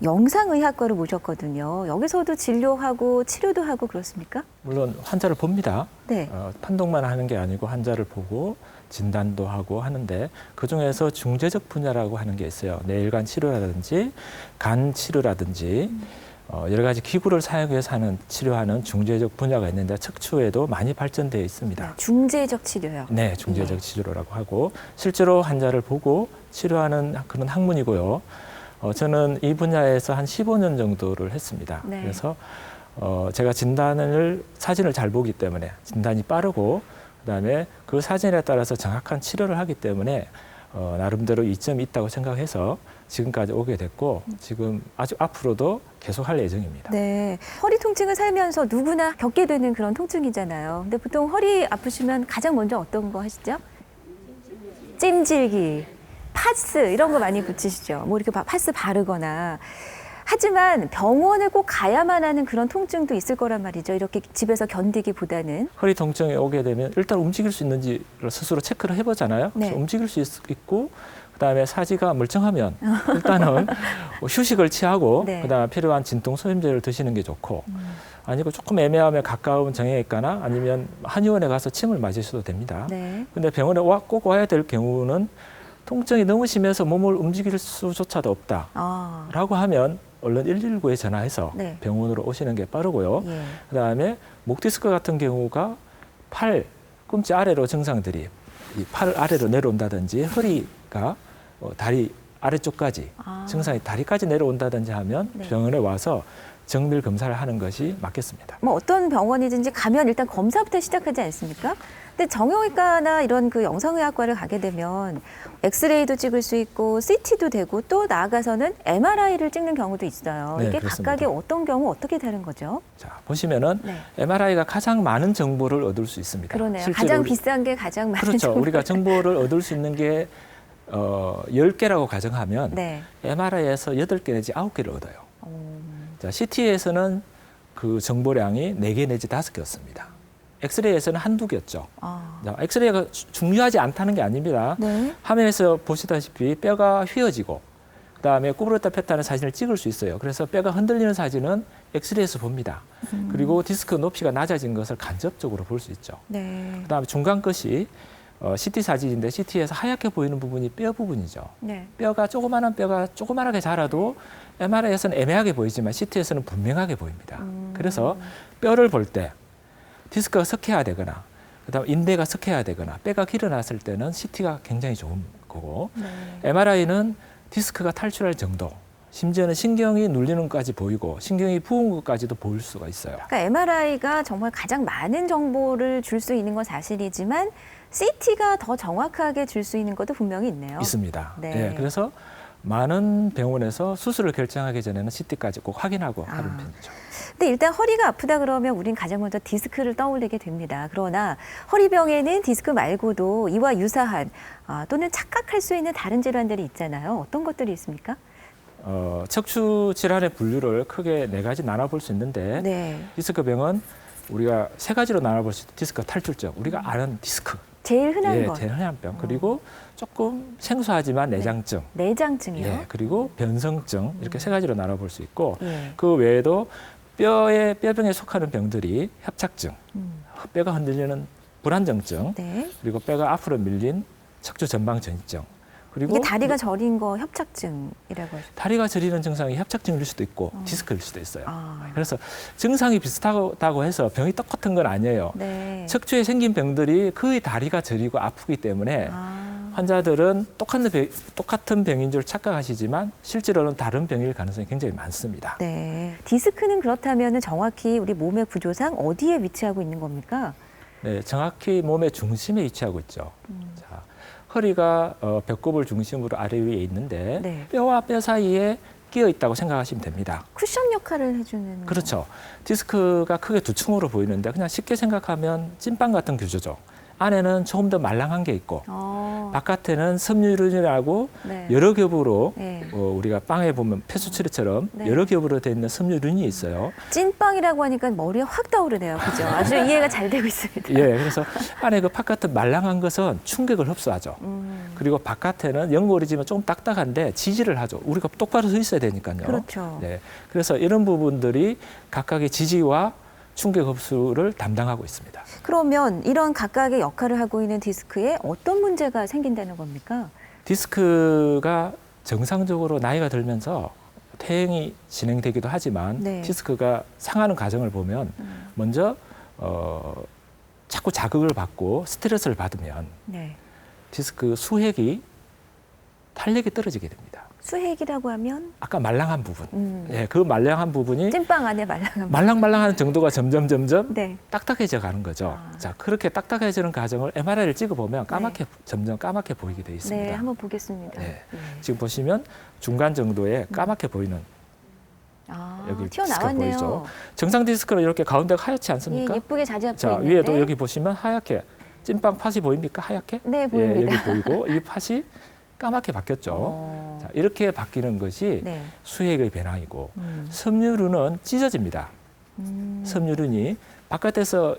영상의학과를 모셨거든요. 여기서도 진료하고 치료도 하고 그렇습니까? 물론 환자를 봅니다. 네. 판독만 하는 게 아니고 환자를 보고 진단도 하고 하는데 그중에서 중재적 분야라고 하는 게 있어요. 뇌혈관 치료라든지 간 치료라든지 여러 가지 기구를 사용해서 치료하는 중재적 분야가 있는데 척추에도 많이 발전되어 있습니다. 중재적 치료요? 네, 중재적 치료라고 하고 실제로 환자를 보고 치료하는 그런 학문이고요. 저는 이 분야에서 한 15년 정도를 했습니다. 네. 그래서 제가 사진을 잘 보기 때문에 진단이 빠르고 그다음에 그 사진에 따라서 정확한 치료를 하기 때문에 나름대로 이점이 있다고 생각해서 지금까지 오게 됐고 지금 아주 앞으로도 계속 할 예정입니다. 네, 허리 통증을 살면서 누구나 겪게 되는 그런 통증이잖아요. 근데 보통 허리 아프시면 가장 먼저 어떤 거 하시죠? 찜질기, 파스 이런 거 많이 붙이시죠. 뭐 이렇게 파스 바르거나. 하지만 병원을 꼭 가야만 하는 그런 통증도 있을 거란 말이죠. 이렇게 집에서 견디기보다는. 허리 통증이 오게 되면 일단 움직일 수 있는지를 스스로 체크를 해보잖아요. 네. 그래서 움직일 수 있고 그다음에 사지가 멀쩡하면 일단은 휴식을 취하고 네. 그다음에 필요한 진통 소염제를 드시는 게 좋고 아니고 조금 애매하면 가까운 정형외과나 아니면 한의원에 가서 침을 맞으셔도 됩니다. 네. 근데 병원에 꼭 와야 될 경우는 통증이 너무 심해서 몸을 움직일 수조차도 없다라고 아, 하면 얼른 119에 전화해서 네. 병원으로 오시는 게 빠르고요. 예. 그다음에 목 디스크 같은 경우가 팔 꿈치 아래로 증상들이 이 팔 아래로 내려온다든지 허리가 다리 아래쪽까지 아. 증상이 다리까지 내려온다든지 하면 네. 병원에 와서 정밀 검사를 하는 것이 맞겠습니다. 뭐 어떤 병원이든지 가면 일단 검사부터 시작하지 않습니까? 근데 정형외과나 이런 그 영상의학과를 가게 되면 엑스레이도 찍을 수 있고 CT도 되고 또 나아가서는 MRI를 찍는 경우도 있어요. 네, 이게 그렇습니다. 각각의 어떤 경우 어떻게 다른 거죠? 자, 보시면은 네. MRI가 가장 많은 정보를 얻을 수 있습니다. 그러네요. 실제로 가장 우리- 비싼 게 가장 많은 그렇죠. 정보. 우리가 정보를 얻을 수 있는 게 10개라고 가정하면 네. MRI에서 8개 내지 9개를 얻어요. 어, 자, CT에서는 그 정보량이 4개 내지 5개였습니다. 엑스레이에서는 한두 개였죠. 아. 자, 엑스레이가 중요하지 않다는 게 아닙니다. 네. 화면에서 보시다시피 뼈가 휘어지고 그다음에 구부렸다 폈다는 사진을 찍을 수 있어요. 그래서 뼈가 흔들리는 사진은 엑스레이에서 봅니다. 그리고 디스크 높이가 낮아진 것을 간접적으로 볼 수 있죠. 네. 그다음에 중간 끝이 CT 사진인데 CT에서 하얗게 보이는 부분이 뼈 부분이죠. 네. 뼈가 조그마한 뼈가 조그만하게 자라도 MRI에서는 애매하게 보이지만 CT에서는 분명하게 보입니다. 그래서 뼈를 볼 때 디스크가 석회화되거나 그다음 인대가 석회화되거나 뼈가 길어났을 때는 CT가 굉장히 좋은 거고 네. MRI는 디스크가 탈출할 정도 심지어는 신경이 눌리는 것까지 보이고 신경이 부은 것까지도 보일 수가 있어요. 그러니까 MRI가 정말 가장 많은 정보를 줄 수 있는 건 사실이지만 CT가 더 정확하게 줄 수 있는 것도 분명히 있네요. 있습니다. 네. 예, 그래서 많은 병원에서 수술을 결정하기 전에는 CT까지 꼭 확인하고 하는 편이죠. 근데 일단 허리가 아프다 그러면 우린 가장 먼저 디스크를 떠올리게 됩니다. 그러나 허리병에는 디스크 말고도 이와 유사한 또는 착각할 수 있는 다른 질환들이 있잖아요. 어떤 것들이 있습니까? 척추 질환의 분류를 크게 4가지 나눠볼 수 있는데 네. 디스크병은 우리가 3가지로 나눠볼 수 있어요. 디스크 탈출증, 우리가 아는 디스크. 제일 흔한 예, 것. 제일 흔한 병. 그리고 조금 생소하지만 내장증. 내장증이요. 예, 그리고 변성증 이렇게 3가지로 나눠볼 수 있고 예. 그 외에도 뼈병에 속하는 병들이 협착증, 뼈가 흔들리는 불안정증, 네. 그리고 뼈가 앞으로 밀린 척추 전방 전이증. 그리고 이게 다리가 저린 거 협착증이라고 하죠. 다리가 저리는 증상이 협착증일 수도 있고 디스크일 수도 있어요. 아. 그래서 증상이 비슷하다고 해서 병이 똑같은 건 아니에요. 네. 척추에 생긴 병들이 거의 다리가 저리고 아프기 때문에 환자들은 똑같은 병인 줄 착각하시지만 실제로는 다른 병일 가능성이 굉장히 많습니다. 네. 디스크는 그렇다면 정확히 우리 몸의 구조상 어디에 위치하고 있는 겁니까? 네, 정확히 몸의 중심에 위치하고 있죠. 자, 허리가 배꼽을 중심으로 아래 위에 있는데 네. 뼈와 뼈 사이에 끼어 있다고 생각하시면 됩니다. 쿠션 역할을 해주는. 그렇죠. 디스크가 크게 두 층으로 보이는데 그냥 쉽게 생각하면 찐빵 같은 구조죠. 안에는 조금 더 말랑한 게 있고 바깥에는 섬유륜이라고 네. 여러 겹으로 네. 우리가 빵에 보면 폐수처리처럼 네. 여러 겹으로 되어 있는 섬유륜이 있어요. 찐빵이라고 하니까 머리에 확 떠오르네요. 그죠? 아주 이해가 잘 되고 있습니다. 예, 그래서 안에 그 바깥은 말랑한 것은 충격을 흡수하죠. 그리고 바깥에는 연골이지만 조금 딱딱한데 지지를 하죠. 우리가 똑바로 서 있어야 되니까요. 그렇죠. 네, 그래서 이런 부분들이 각각의 지지와 충격 흡수를 담당하고 있습니다. 그러면 이런 각각의 역할을 하고 있는 디스크에 어떤 문제가 생긴다는 겁니까? 디스크가 정상적으로 나이가 들면서 퇴행이 진행되기도 하지만 네. 디스크가 상하는 과정을 보면 먼저 자꾸 자극을 받고 스트레스를 받으면 네. 디스크 수핵이 탄력이 떨어지게 됩니다. 수핵이라고 하면 아까 말랑한 부분, 예, 그 말랑한 부분이 찐빵 안에 말랑한 말랑말랑한 정도가 점점 네. 딱딱해져 가는 거죠. 자, 그렇게 딱딱해지는 과정을 MRI를 찍어보면 점점 까맣게 보이게 돼 있습니다. 네, 한번 보겠습니다. 네. 지금 보시면 중간 정도에 까맣게 보이는 여기 디스크가 튀어나왔네요. 보이죠. 정상 디스크는 이렇게 가운데가 하얗지 않습니까? 예, 예쁘게 자리잡고 자, 있는데. 위에도 여기 보시면 하얗게 찐빵 팥이 보입니까? 하얗게? 네, 예, 보입니다. 여기 보이고 이 팥이 까맣게 바뀌었죠. 자, 이렇게 바뀌는 것이 네. 수액의 변화이고 섬유류는 찢어집니다. 섬유륜이 바깥에서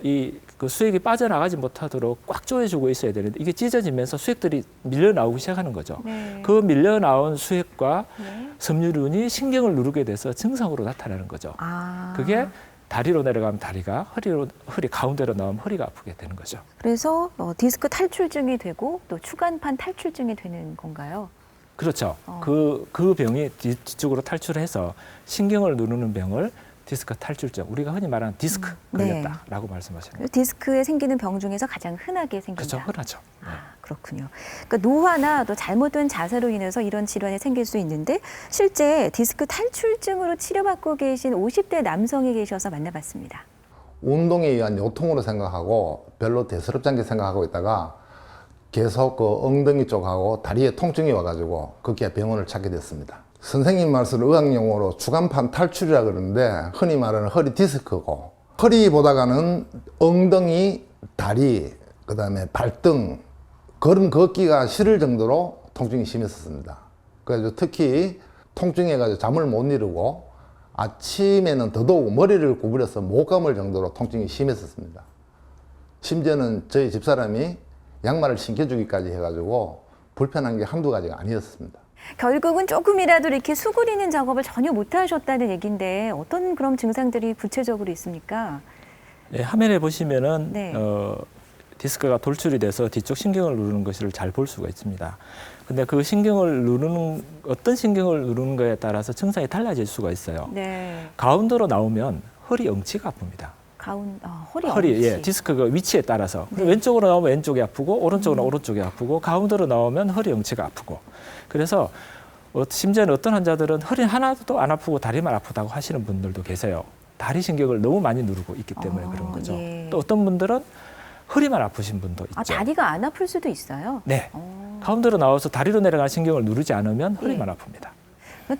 그 수액이 빠져나가지 못하도록 꽉 조여주고 있어야 되는데 이게 찢어지면서 수액들이 밀려 나오기 시작하는 거죠. 네. 그 밀려 나온 수액과 네. 섬유륜이 신경을 누르게 돼서 증상으로 나타나는 거죠. 아. 그게 다리로 내려가면 다리가, 허리 가운데로 나오면 허리가 아프게 되는 거죠. 그래서 디스크 탈출증이 되고 또 추간판 탈출증이 되는 건가요? 그렇죠. 그 병이 뒤쪽으로 탈출해서 신경을 누르는 병을 디스크 탈출증, 우리가 흔히 말하는 디스크 네. 걸렸다라고 말씀하시는 거죠. 디스크에 생기는 병 중에서 가장 흔하게 생긴다. 그렇죠, 흔하죠. 네. 아, 그렇군요. 그러니까 노화나 또 잘못된 자세로 인해서 이런 질환이 생길 수 있는데 실제 디스크 탈출증으로 치료받고 계신 50대 남성이 계셔서 만나봤습니다. 운동에 의한 요통으로 생각하고 별로 대수롭지 않게 생각하고 있다가 계속 그 엉덩이 쪽하고 다리에 통증이 와가지고 그렇게 병원을 찾게 됐습니다. 선생님 말씀으로 의학용어로 주간판 탈출이라 그러는데 흔히 말하는 허리 디스크고 허리보다가는 엉덩이, 다리, 그다음에 발등, 걸음 걷기가 싫을 정도로 통증이 심했었습니다. 그래서 특히 통증해가지고 잠을 못 이루고 아침에는 더더욱 머리를 구부려서 못 감을 정도로 통증이 심했었습니다. 심지어는 저희 집사람이 양말을 신겨주기까지 해가지고 불편한 게 한두 가지가 아니었습니다. 결국은 조금이라도 이렇게 수그리는 작업을 전혀 못 하셨다는 얘기인데 어떤 그런 증상들이 구체적으로 있습니까? 네, 화면에 보시면은 네. 디스크가 돌출이 돼서 뒤쪽 신경을 누르는 것을 잘 볼 수가 있습니다. 근데 그 신경을 누르는 어떤 신경을 누르는 거에 따라서 증상이 달라질 수가 있어요. 네. 가운데로 나오면 허리 엉치가 아픕니다. 허리 예, 디스크가 위치에 따라서 네. 왼쪽으로 나오면 왼쪽이 아프고 오른쪽으로 나오면 오른쪽이 아프고 가운데로 나오면 허리 엉치가 아프고 그래서 심지어는 어떤 환자들은 허리 하나도 안 아프고 다리만 아프다고 하시는 분들도 계세요. 다리 신경을 너무 많이 누르고 있기 때문에 그런 거죠. 예. 또 어떤 분들은 허리만 아프신 분도 있죠. 아, 다리가 안 아플 수도 있어요? 네. 가운데로 나와서 다리로 내려가는 신경을 누르지 않으면 예. 허리만 아픕니다.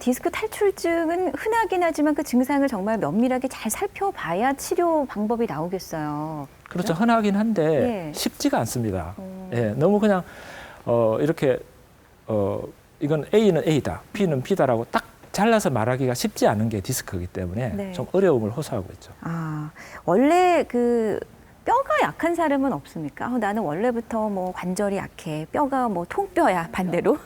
디스크 탈출증은 흔하긴 하지만 그 증상을 정말 면밀하게 잘 살펴봐야 치료 방법이 나오겠어요. 그렇죠. 흔하긴 한데 예. 쉽지가 않습니다. 예, 너무 그냥 이렇게 이건 A는 A다, B는 B다라고 딱 잘라서 말하기가 쉽지 않은 게 디스크이기 때문에 네. 좀 어려움을 호소하고 있죠. 아, 원래 그 뼈가 약한 사람은 없습니까? 나는 원래부터 뭐 관절이 약해, 뼈가 뭐 통뼈야 반대로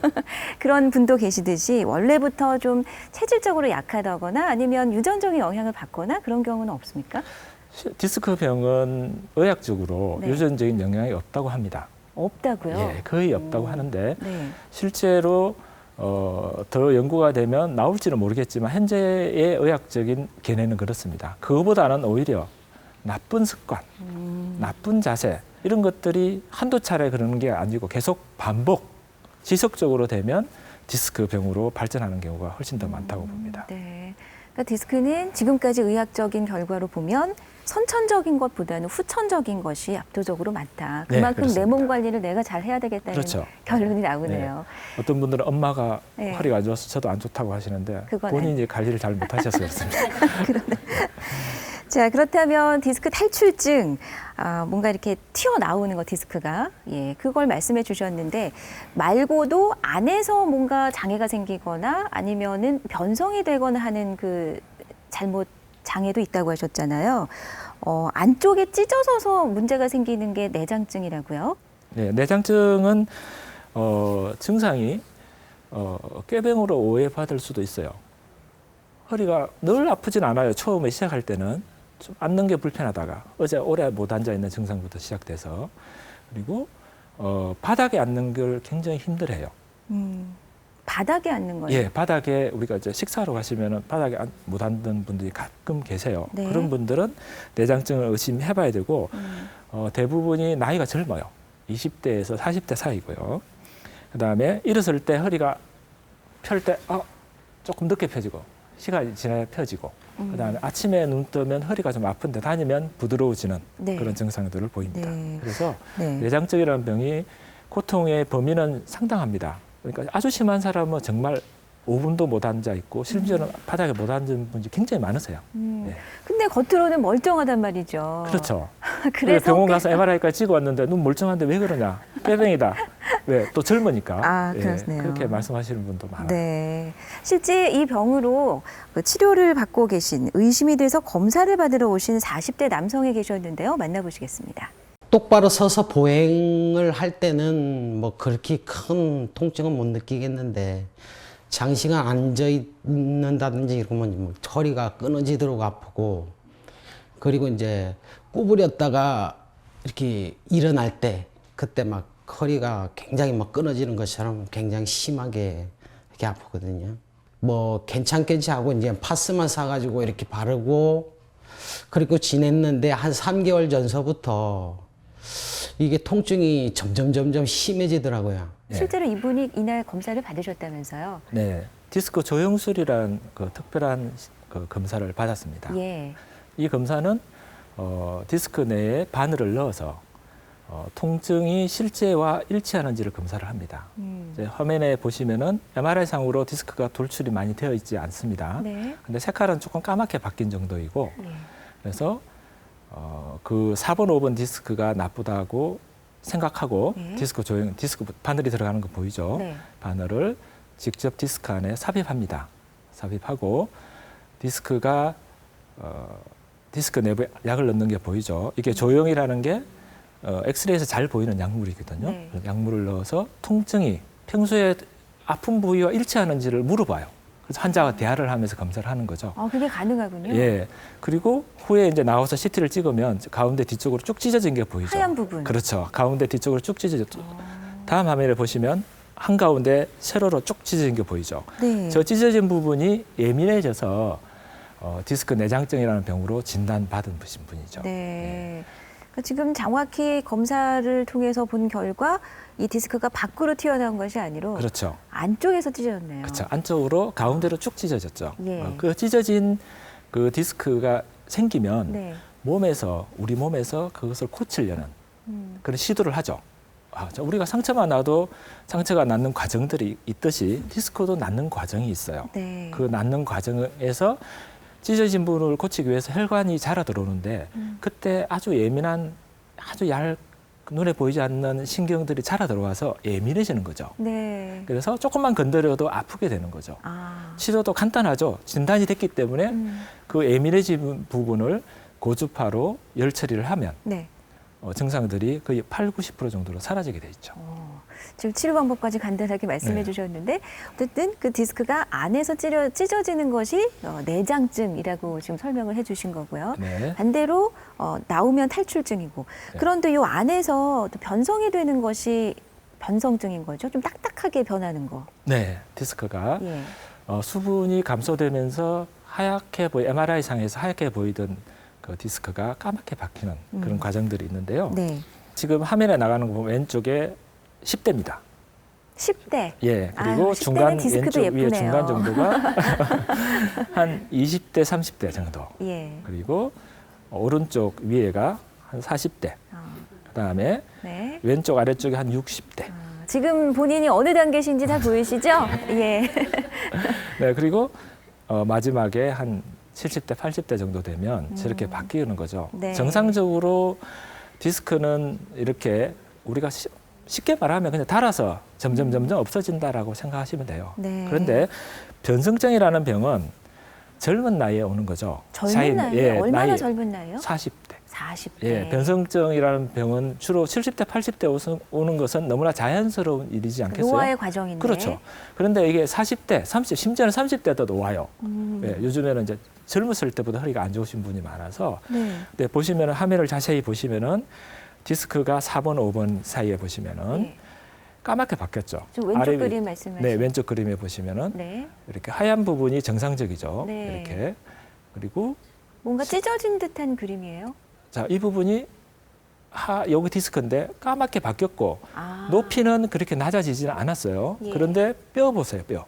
그런 분도 계시듯이 원래부터 좀 체질적으로 약하다거나 아니면 유전적인 영향을 받거나 그런 경우는 없습니까? 디스크 병은 의학적으로 네. 유전적인 영향이 없다고 합니다. 없다고요? 예, 거의 없다고 하는데 네. 실제로 더 연구가 되면 나올지는 모르겠지만 현재의 의학적인 견해는 그렇습니다. 그거보다는 오히려 나쁜 습관, 나쁜 자세 이런 것들이 한두 차례 그러는 게 아니고 계속 반복, 지속적으로 되면 디스크 병으로 발전하는 경우가 훨씬 더 많다고 봅니다. 네. 그러니까 디스크는 지금까지 의학적인 결과로 보면 선천적인 것보다는 후천적인 것이 압도적으로 많다. 네, 그만큼 내 그렇습니다. 몸 관리를 내가 잘 해야 되겠다는 그렇죠. 결론이 나오네요. 어떤 분들은 엄마가 네. 허리가 안 좋아서 저도 안 좋다고 하시는데 그건 본인이 관리를 잘 못하셔서 그렇습니다. 자, 그렇다면 디스크 탈출증, 뭔가 이렇게 튀어나오는 거 디스크가, 예, 그걸 말씀해 주셨는데 말고도 안에서 뭔가 장애가 생기거나 아니면은 변성이 되거나 하는 그 잘못 장애도 있다고 하셨잖아요. 안쪽에 찢어져서 문제가 생기는 게 내장증이라고요? 네, 내장증은 증상이 꾀병으로 오해받을 수도 있어요. 허리가 늘 아프진 않아요. 처음에 시작할 때는 좀 앉는 게 불편하다가 어제 오래 못 앉아 있는 증상부터 시작돼서 그리고 바닥에 앉는 걸 굉장히 힘들어해요. 바닥에 앉는 거예요? 예, 바닥에 우리가 이제 식사하러 가시면은 바닥에 못 앉는 분들이 가끔 계세요. 네. 그런 분들은 내장증을 의심해봐야 되고 대부분이 나이가 젊어요. 20대에서 40대 사이고요. 그다음에 일어설 때 허리가 펼 때 조금 늦게 펴지고 시간이 지나야 펴지고 그다음에 아침에 눈 뜨면 허리가 좀 아픈데 다니면 부드러워지는 네. 그런 증상들을 보입니다. 네. 그래서 네. 내장증이라는 병이 고통의 범위는 상당합니다. 그러니까 아주 심한 사람은 정말 5분도 못 앉아 있고 심지어는 바닥에 못 앉은 분이 굉장히 많으세요. 네. 근데 겉으로는 멀쩡하단 말이죠. 그렇죠. 그래서 병원 가서 MRI까지 찍어 왔는데 눈 멀쩡한데 왜 그러냐? 폐병이다. 왜? 또 젊으니까. 아, 그렇네요. 그렇게 말씀하시는 분도 많아요. 네. 실제 이 병으로 그 치료를 받고 계신 의심이 돼서 검사를 받으러 오신 40대 남성이 계셨는데요. 만나보시겠습니다. 똑바로 서서 보행을 할 때는 뭐 그렇게 큰 통증은 못 느끼겠는데 장시간 앉아 있는다든지 그러면 뭐 허리가 끊어지도록 아프고 그리고 이제 구부렸다가 이렇게 일어날 때 그때 막 허리가 굉장히 막 끊어지는 것처럼 굉장히 심하게 이렇게 아프거든요. 뭐 괜찮겠지 하고 이제 파스만 사가지고 이렇게 바르고 그리고 지냈는데 한 3개월 전서부터 이게 통증이 점점 심해지더라고요. 실제로 이분이 이날 검사를 받으셨다면서요? 네, 디스크 조영술이라는 그 특별한 그 검사를 받았습니다. 예. 이 검사는 디스크 내에 바늘을 넣어서 통증이 실제와 일치하는지를 검사를 합니다. 이제 화면에 보시면은 MRI 상으로 디스크가 돌출이 많이 되어 있지 않습니다. 네. 근데 색깔은 조금 까맣게 바뀐 정도이고, 네. 그래서 그 4번, 5번 디스크가 나쁘다고 생각하고 네. 디스크 바늘이 들어가는 거 보이죠? 네. 바늘을 직접 디스크 안에 삽입합니다. 삽입하고 디스크가 디스크 내부에 약을 넣는 게 보이죠? 이게 조영이라는 게 엑스레이에서 잘 보이는 약물이거든요. 네. 약물을 넣어서 통증이 평소에 아픈 부위와 일치하는지를 물어봐요. 그래서 환자와 대화를 하면서 검사를 하는 거죠. 그게 가능하군요. 예. 그리고 후에 이제 나와서 CT를 찍으면 가운데 뒤쪽으로 쭉 찢어진 게 보이죠. 하얀 부분. 그렇죠. 가운데 뒤쪽으로 쭉 찢어졌죠. 다음 화면을 보시면 한가운데 세로로 쭉 찢어진 게 보이죠. 네. 저 찢어진 부분이 예민해져서 디스크 내장증이라는 병으로 진단받은 분이죠. 네. 그러니까 지금 정확히 검사를 통해서 본 결과 이 디스크가 밖으로 튀어나온 것이 아니라 그렇죠. 안쪽에서 찢어졌네요. 그렇죠. 안쪽으로 가운데로 쭉 찢어졌죠. 예. 그 찢어진 그 디스크가 생기면 네. 우리 몸에서 그것을 고치려는 그런 시도를 하죠. 우리가 상처만 나도 상처가 낫는 과정들이 있듯이 디스크도 낫는 과정이 있어요. 네. 그 낫는 과정에서 찢어진 부분을 고치기 위해서 혈관이 자라 들어오는데 그때 아주 예민한 눈에 보이지 않는 신경들이 자라 들어와서 예민해지는 거죠. 네. 그래서 조금만 건드려도 아프게 되는 거죠. 치료도 간단하죠. 진단이 됐기 때문에 그 예민해진 부분을 고주파로 열 처리를 하면 네. 증상들이 거의 80~90% 정도로 사라지게 돼 있죠. 지금 치료 방법까지 간단하게 말씀해 네. 주셨는데 어쨌든 그 디스크가 안에서 찢어지는 것이 내장증이라고 지금 설명을 해 주신 거고요. 네. 반대로 나오면 탈출증이고 네. 그런데 이 안에서 또 변성이 되는 것이 변성증인 거죠. 좀 딱딱하게 변하는 거. 네, 디스크가 예. 수분이 감소되면서 MRI 상에서 하얗게 보이던 그 디스크가 까맣게 바뀌는 그런 과정들이 있는데요. 네. 지금 화면에 나가는 거 보면 왼쪽에 10대입니다. 10대. 예, 그리고 아유, 10대는 중간 디스크도 왼쪽 위에 예쁘네요. 중간 정도가 한 20대, 30대 정도. 예. 그리고 오른쪽 위에가 한 40대. 그다음에 네. 왼쪽 아래쪽에 한 60대. 지금 본인이 어느 단계신지 다 보이시죠? 예. 네, 그리고 마지막에 한 70대, 80대 정도 되면 저렇게 바뀌는 거죠. 네. 정상적으로 디스크는 이렇게 우리가 쉽게 말하면 그냥 닳아서 점점 없어진다라고 생각하시면 돼요. 네. 그런데 변성증이라는 병은 젊은 나이에 오는 거죠. 젊은 나이에 얼마나 나이 젊은 나이요? 40대. 40대. 예, 변성증이라는 병은 주로 70대, 80대 오는 것은 너무나 자연스러운 일이지 않겠어요? 노화의 과정인데. 그렇죠. 그런데 이게 40대, 30, 심지어는 30대도 와요. 예, 요즘에는 이제 젊었을 때보다 허리가 안 좋으신 분이 많아서. 네. 네, 보시면은 화면을 자세히 보시면은 디스크가 4번, 5번 사이에 보시면은 네. 까맣게 바뀌었죠. 좀 왼쪽 아래 위- 그림 말씀하시죠. 네, 왼쪽 그림에 보시면은 네. 이렇게 하얀 부분이 정상적이죠. 네. 이렇게. 그리고 뭔가 찢어진 듯한 그림이에요. 자, 이 부분이 여기 디스크인데 까맣게 바뀌었고 아. 높이는 그렇게 낮아지지는 않았어요. 예. 그런데 뼈 보세요, 뼈.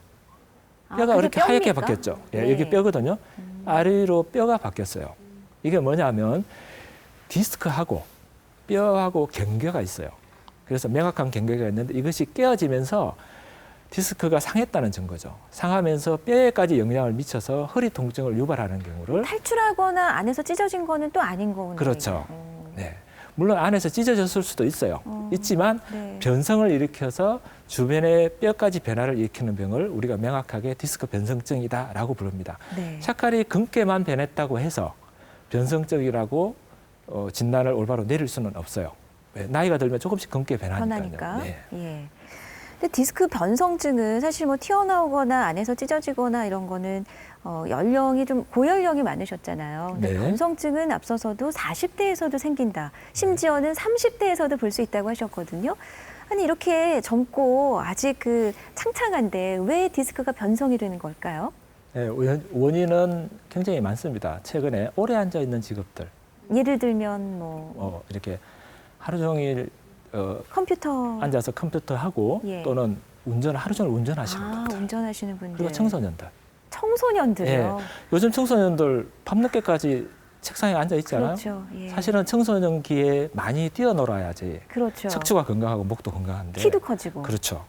뼈가 그게 이렇게 하얗게 뼈입니까? 바뀌었죠. 예, 네. 여기 뼈거든요. 아래로 뼈가 바뀌었어요. 이게 뭐냐면 디스크하고 뼈하고 경계가 있어요. 그래서 명확한 경계가 있는데 이것이 깨어지면서 디스크가 상했다는 증거죠. 상하면서 뼈에까지 영향을 미쳐서 허리 통증을 유발하는 경우를 탈출하거나 안에서 찢어진 거는 또 아닌 거군요. 그렇죠. 이게. 네. 물론 안에서 찢어졌을 수도 있어요. 있지만 네. 변성을 일으켜서 주변의 뼈까지 변화를 일으키는 병을 우리가 명확하게 디스크 변성증이다라고 부릅니다. 네. 샤칼이 근께만 변했다고 해서 변성증이라고 진단을 올바로 내릴 수는 없어요. 왜? 나이가 들면 조금씩 근께 변하니까요. 변하니까. 네. 예. 근데 디스크 변성증은 사실 뭐 튀어나오거나 안에서 찢어지거나 이런 거는 연령이 좀 고연령이 많으셨잖아요. 근데 네. 변성증은 앞서서도 40대에서도 생긴다. 심지어는 30대에서도 볼 수 있다고 하셨거든요. 아니 이렇게 젊고 아직 그 창창한데 왜 디스크가 변성이 되는 걸까요? 네, 원인은 굉장히 많습니다. 최근에 오래 앉아 있는 직업들, 예를 들면 뭐 이렇게 하루 종일 컴퓨터 앉아서 컴퓨터 하고 예. 또는 하루 종일 운전하시는 분들, 운전하시는 분들 그리고 청소년들. 청소년들요. 요즘 청소년들 밤늦게까지 책상에 앉아 있잖아요. 그렇죠. 예. 사실은 청소년기에 많이 뛰어놀아야지 그렇죠. 척추가 건강하고 목도 건강한데. 키도 커지고. 그렇죠.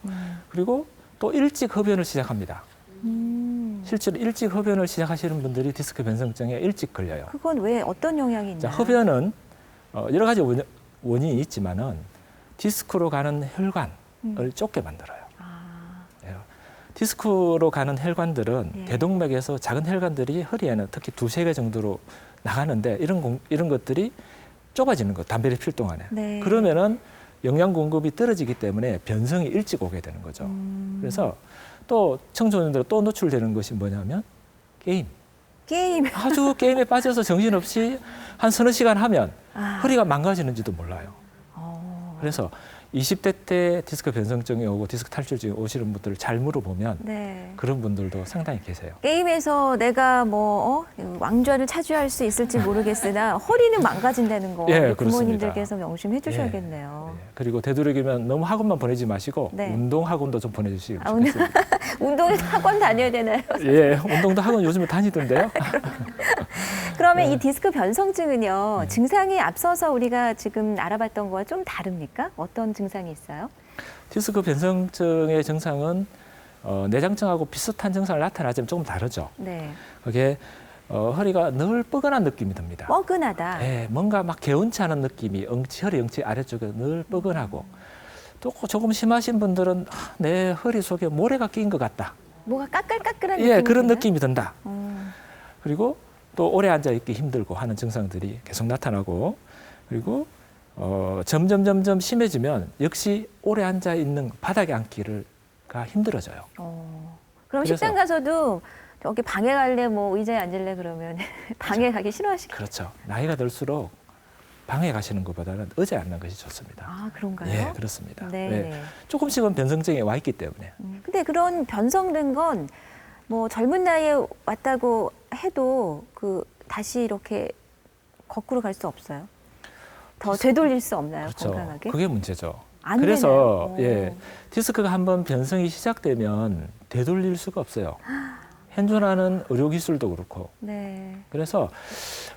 그리고 또 일찍 흡연을 시작합니다. 실제로 일찍 흡연을 시작하시는 분들이 디스크 변성증에 일찍 걸려요. 그건 왜 어떤 영향이 자, 있나요? 흡연은 여러 가지 원인이 있지만은 디스크로 가는 혈관을 좁게 만들어요. 예. 디스크로 가는 혈관들은 예. 대동맥에서 작은 혈관들이 허리에는 특히 2~3개 정도로 나가는데 이런 것들이 좁아지는 거, 담배를 필 동안에. 네. 그러면은 영양 공급이 떨어지기 때문에 변성이 일찍 오게 되는 거죠. 그래서 또 청소년들 또 노출되는 것이 뭐냐면 게임. 아주 게임에 빠져서 정신없이 한 서너 시간 하면 허리가 망가지는지도 몰라요. 그래서 20대 때 디스크 변성증이 오고 디스크 탈출증이 오시는 분들을 잘 물어보면 네. 그런 분들도 상당히 계세요. 게임에서 내가 뭐 왕좌를 차지할 수 있을지 모르겠으나 허리는 망가진다는 거 예, 부모님들께서 명심해 주셔야겠네요. 예. 그리고 되도록이면 너무 학원만 보내지 마시고 네. 운동 학원도 좀 보내주시기 좋겠습니다. 운동에 학원 다녀야 되나요? 예, 운동도 학원 요즘에 다니던데요. 그러면 이 디스크 변성증은요, 증상이 앞서서 우리가 지금 알아봤던 거와 좀 다릅니까? 어떤 증상이 있어요? 디스크 변성증의 증상은 내장증하고 비슷한 증상을 나타나지만 조금 다르죠. 네. 그게 허리가 늘 뻐근한 느낌이 듭니다. 뻐근하다. 예, 뭔가 막 개운치 않은 느낌이 허리 엉치 아래쪽에 늘 뻐근하고 또 조금 심하신 분들은 내 허리 속에 모래가 낀 것 같다. 뭐가 까끌까끌한 예, 느낌이 그런 드나요? 느낌이 든다. 그리고 또 오래 앉아 있기 힘들고 하는 증상들이 계속 나타나고 그리고 점점 심해지면 역시 오래 앉아 있는 바닥에 앉기가 힘들어져요. 그럼 그래서- 식당 가서도 저기 방에 갈래, 뭐 의자에 앉을래 그러면 방에 가기 싫어하시겠죠? 그렇죠. 나이가 들수록 방에 가시는 것보다는 의자에 앉는 것이 좋습니다. 아, 그런가요? 예, 그렇습니다. 네. 예, 조금씩은 변성증이 와 있기 때문에. 근데 그런 변성된 건 뭐 젊은 나이에 왔다고 해도 다시 이렇게 거꾸로 갈 수 없어요? 더 되돌릴 수 없나요? 그렇죠. 건강하게? 그게 문제죠. 안 그래서 되나요? 예, 디스크가 한번 변성이 시작되면 되돌릴 수가 없어요. 현존하는 의료 기술도 그렇고. 네. 그래서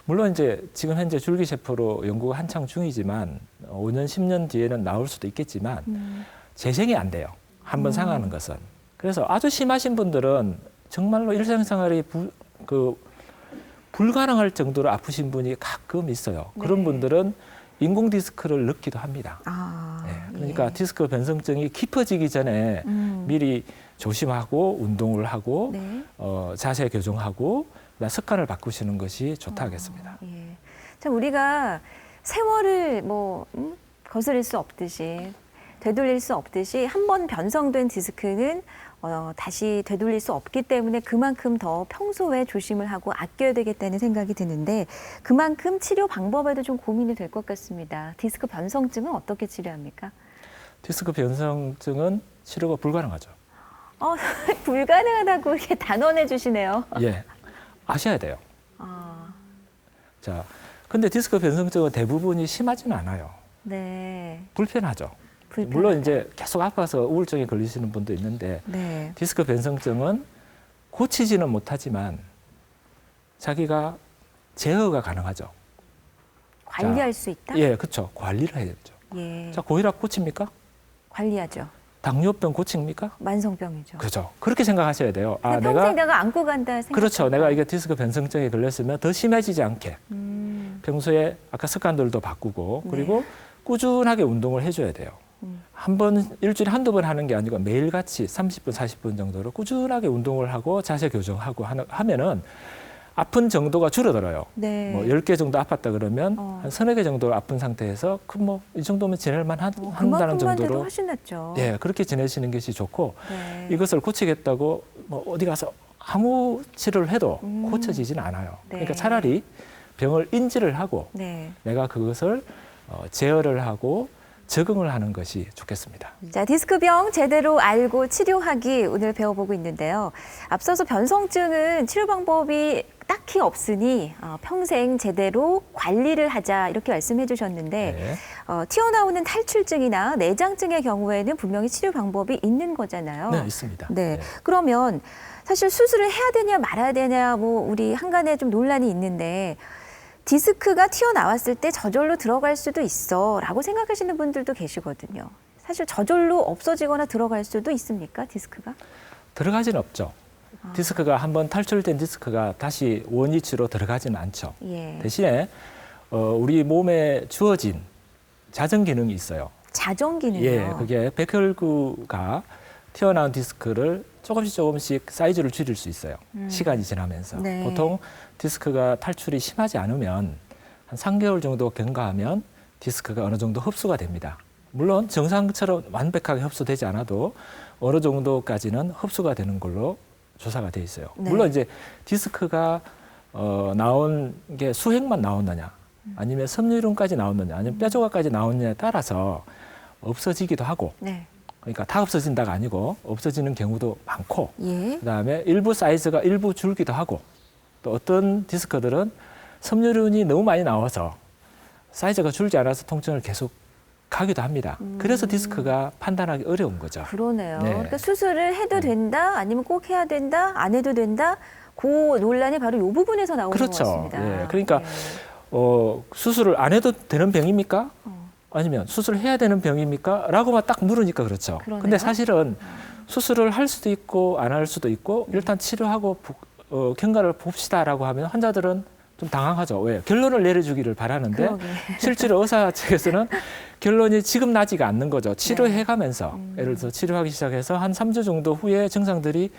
물론 이제 지금 현재 줄기세포로 연구가 한창 중이지만 5년, 10년 뒤에는 나올 수도 있겠지만 재생이 안 돼요. 한번 상하는 것은. 그래서 아주 심하신 분들은 정말로 일상생활이 불가능할 정도로 아프신 분이 가끔 있어요. 그런 네. 분들은 인공 디스크를 넣기도 합니다. 아, 네, 그러니까 예. 디스크 변성증이 깊어지기 전에 미리 조심하고 운동을 하고 네. 자세 교정하고 습관을 바꾸시는 것이 좋다 하겠습니다. 예. 참 우리가 세월을 거스릴 수 없듯이 되돌릴 수 없듯이 한 번 변성된 디스크는 다시 되돌릴 수 없기 때문에 그만큼 더 평소에 조심을 하고 아껴야 되겠다는 생각이 드는데 그만큼 치료 방법에도 좀 고민이 될 것 같습니다. 디스크 변성증은 어떻게 치료합니까? 디스크 변성증은 치료가 불가능하죠. 불가능하다고 이렇게 단언해 주시네요. 예, 아셔야 돼요. 아, 자, 근데 디스크 변성증은 대부분이 심하지는 않아요. 네. 불편하죠. 불편하다. 물론 이제 계속 아파서 우울증에 걸리시는 분도 있는데 네. 디스크 변성증은 고치지는 못하지만 자기가 제어가 가능하죠. 관리할 수 있다? 예, 그렇죠. 관리를 해야 되죠. 예. 자, 고혈압 고칩니까? 관리하죠. 당뇨병 고칩니까? 만성병이죠. 그렇죠. 그렇게 생각하셔야 돼요. 아, 근데 평생 내가 안고 간다 생각. 그렇죠. 내가 이게 디스크 변성증에 걸렸으면 더 심해지지 않게 평소에 아까 습관들도 바꾸고 그리고 꾸준하게 운동을 해줘야 돼요. 일주일에 한두 번 하는 게 아니고 매일같이 30분, 40분 정도로 꾸준하게 운동을 하고 자세 교정하고 하면은 아픈 정도가 줄어들어요. 네. 뭐 10개 정도 아팠다 그러면 한 3-4개 정도 아픈 상태에서 이 정도면 지낼만 한다는 그만큼만 돼도 정도로 훨씬 낫죠. 예, 그렇게 지내시는 것이 좋고 네. 이것을 고치겠다고 뭐 어디 가서 아무 치료를 해도 고쳐지진 않아요. 네. 그러니까 차라리 병을 인지를 하고 네. 내가 그것을 제어를 하고 적응을 하는 것이 좋겠습니다. 자, 디스크병 제대로 알고 치료하기 오늘 배워보고 있는데요. 앞서서 변성증은 치료 방법이 딱히 없으니 평생 제대로 관리를 하자 이렇게 말씀해 주셨는데 네. 튀어나오는 탈출증이나 내장증의 경우에는 분명히 치료 방법이 있는 거잖아요. 네, 있습니다. 네. 네. 그러면 사실 수술을 해야 되냐 말아야 되냐 뭐 우리 한간에 좀 논란이 있는데 디스크가 튀어나왔을 때 저절로 들어갈 수도 있어 라고 생각하시는 분들도 계시거든요. 사실 저절로 없어지거나 들어갈 수도 있습니까, 디스크가? 들어가지는 없죠. 디스크가 한번 탈출된 디스크가 다시 원위치로 들어가지는 않죠. 예. 대신에 우리 몸에 주어진 자정 기능이 있어요. 자정 기능이요? 예, 그게 백혈구가 튀어나온 디스크를 조금씩 사이즈를 줄일 수 있어요. 시간이 지나면서. 네. 보통 디스크가 탈출이 심하지 않으면 한 3개월 정도 경과하면 디스크가 어느 정도 흡수가 됩니다. 물론 정상처럼 완벽하게 흡수되지 않아도 어느 정도까지는 흡수가 되는 걸로 조사가 돼 있어요. 네. 물론 이제 디스크가 나온 게 수핵만 나왔느냐 아니면 섬유륜까지 나왔느냐 아니면 뼈 조각까지 나왔느냐에 따라서 없어지기도 하고 네. 그러니까 다 없어진다가 아니고 없어지는 경우도 많고 예. 그다음에 일부 사이즈가 일부 줄기도 하고 또 어떤 디스크들은 섬유륜이 너무 많이 나와서 사이즈가 줄지 않아서 통증을 계속 가기도 합니다. 그래서 디스크가 판단하기 어려운 거죠. 그러네요. 네. 그러니까 수술을 해도 된다, 아니면 꼭 해야 된다, 안 해도 된다. 그 논란이 바로 이 부분에서 나오는 그렇죠. 것 같습니다. 예, 그러니까 네. 수술을 안 해도 되는 병입니까? 아니면 수술해야 되는 병입니까? 라고만 딱 물으니까 그렇죠. 그러네요. 근데 사실은 수술을 할 수도 있고 안 할 수도 있고 일단 치료하고 경과를 봅시다라고 하면 환자들은 좀 당황하죠. 왜? 결론을 내려주기를 바라는데 그러게. 실제로 의사 측에서는 결론이 지금 나지가 않는 거죠. 치료해가면서 예를 들어서 치료하기 시작해서 한 3주 정도 후에 증상들이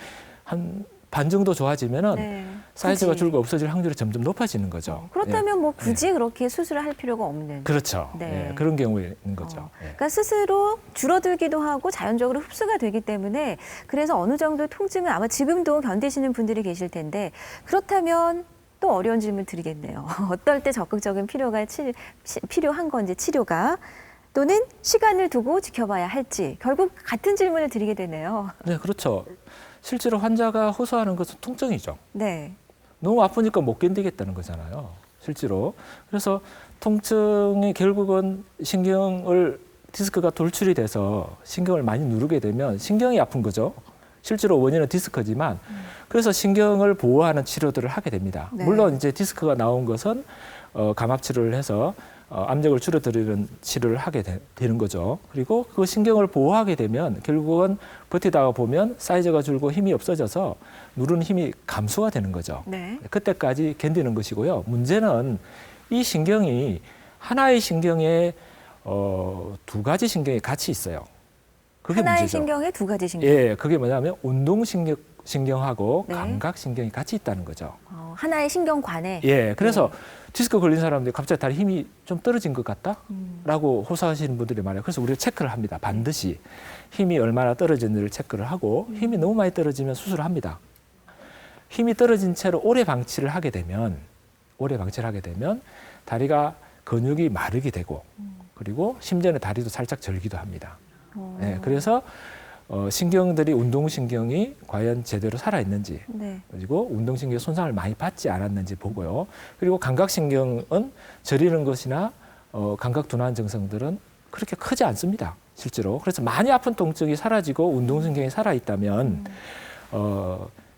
한 반 정도 좋아지면은 네. 사이즈가 굳이. 줄고 없어질 확률이 점점 높아지는 거죠. 그렇다면 뭐 굳이 그렇게 수술을 할 필요가 없는. 그렇죠. 네. 예, 그런 경우에 있는 거죠. 예. 그러니까 스스로 줄어들기도 하고 자연적으로 흡수가 되기 때문에 그래서 어느 정도 통증은 아마 지금도 견디시는 분들이 계실 텐데 그렇다면 또 어려운 질문 드리겠네요. 어떨 때 적극적인 필요한 건지 치료가 또는 시간을 두고 지켜봐야 할지 결국 같은 질문을 드리게 되네요. 네, 그렇죠. 실제로 환자가 호소하는 것은 통증이죠. 네. 너무 아프니까 못 견디겠다는 거잖아요. 실제로. 그래서 통증이 결국은 디스크가 돌출이 돼서 신경을 많이 누르게 되면 신경이 아픈 거죠. 실제로 원인은 디스크지만 그래서 신경을 보호하는 치료들을 하게 됩니다. 네. 물론 이제 디스크가 나온 것은 감압 치료를 해서 압력을 줄여드리는 치료를 하게 되는 거죠. 그리고 그 신경을 보호하게 되면 결국은 버티다가 보면 사이즈가 줄고 힘이 없어져서 누르는 힘이 감소가 되는 거죠. 네. 그때까지 견디는 것이고요. 문제는 이 신경이 하나의 신경에 두 가지 신경이 같이 있어요. 그게 하나의 문제죠. 신경에 두 가지 신경. 예, 그게 뭐냐면 운동신경하고 네. 감각신경이 같이 있다는 거죠. 하나의 신경관에. 예, 그래서 디스크 걸린 사람들이 갑자기 다리 힘이 좀 떨어진 것 같다? 라고 호소하시는 분들이 많아요. 그래서 우리가 체크를 합니다. 반드시 힘이 얼마나 떨어졌는지를 체크를 하고 힘이 너무 많이 떨어지면 수술을 합니다. 힘이 떨어진 채로 오래 방치를 하게 되면 다리가 근육이 마르게 되고 그리고 심지어는 다리도 살짝 절기도 합니다. 예, 그래서 신경들이 운동신경이 과연 제대로 살아있는지 네. 그리고 운동신경의 손상을 많이 받지 않았는지 보고요. 그리고 감각신경은 저리는 것이나 감각둔환 증상들은 그렇게 크지 않습니다. 실제로. 그래서 많이 아픈 통증이 사라지고 운동신경이 살아있다면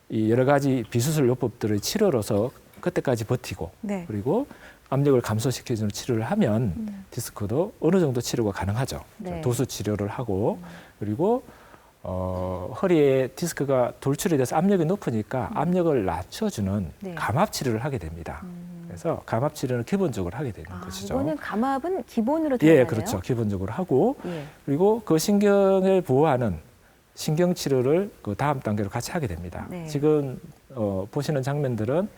이 여러 가지 비수술 요법들의 치료로서 그때까지 버티고 네. 그리고 압력을 감소시켜주는 치료를 하면 디스크도 어느 정도 치료가 가능하죠. 네. 도수 치료를 하고 그리고 허리에 디스크가 돌출이 돼서 압력이 높으니까 압력을 낮춰주는 네. 감압 치료를 하게 됩니다. 그래서 감압 치료는 기본적으로 하게 되는 것이죠. 이거는 감압은 기본으로 들어가네요. 예, 그렇죠. 기본적으로 하고 예. 그리고 그 신경을 보호하는 신경 치료를 그 다음 단계로 같이 하게 됩니다. 네. 지금 보시는 장면들은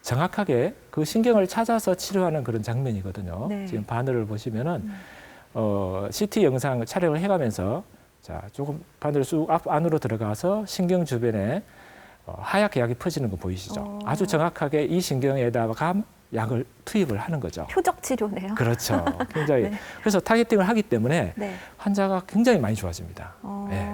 정확하게 그 신경을 찾아서 치료하는 그런 장면이거든요. 네. 지금 바늘을 보시면은 CT 영상 촬영을 해가면서 자 조금 바늘 쑥 안으로 들어가서 신경 주변에 하얗게 약이 퍼지는 거 보이시죠? 아주 정확하게 이 신경에다가 약을 투입을 하는 거죠. 표적 치료네요. 그렇죠. 굉장히 네. 그래서 타겟팅을 하기 때문에 네. 환자가 굉장히 많이 좋아집니다. 네.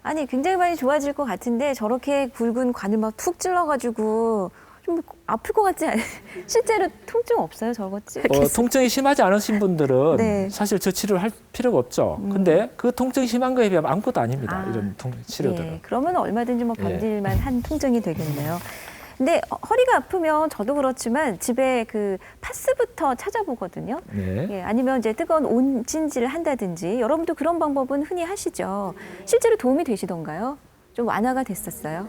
아니 굉장히 많이 좋아질 것 같은데 저렇게 굵은 관을 막 툭 찔러가지고 좀 아플 것 같지 않아요? 실제로 통증 없어요, 저거 찔러? 통증이 심하지 않으신 분들은 네. 사실 저 치료를 할 필요가 없죠. 근데 그 통증이 심한 거에 비하면 아무것도 아닙니다. 이런 치료들은. 예, 그러면 얼마든지 뭐 견딜만 한 통증이 되겠네요. 근데 허리가 아프면 저도 그렇지만 집에 그 파스부터 찾아보거든요. 네. 예, 아니면 이제 뜨거운 온찜질을 한다든지 여러분도 그런 방법은 흔히 하시죠. 실제로 도움이 되시던가요? 좀 완화가 됐었어요?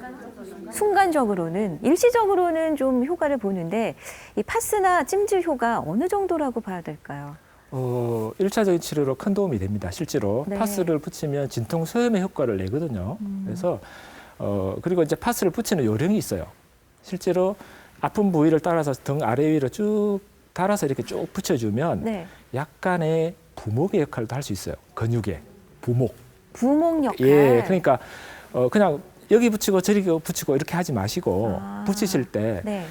순간적으로는, 일시적으로는 좀 효과를 보는데 이 파스나 찜질 효과 어느 정도라고 봐야 될까요? 1차적인 치료로 큰 도움이 됩니다. 실제로 네. 파스를 붙이면 진통 소염의 효과를 내거든요. 그래서 그리고 이제 파스를 붙이는 요령이 있어요. 실제로 아픈 부위를 따라서 등 아래 위로 쭉 달아서 이렇게 쭉 붙여주면 네. 약간의 부목의 역할도 할 수 있어요. 근육의 부목. 부목 역할. 예, 그러니까 그냥 여기 붙이고 저기 붙이고 이렇게 하지 마시고 붙이실 때 네.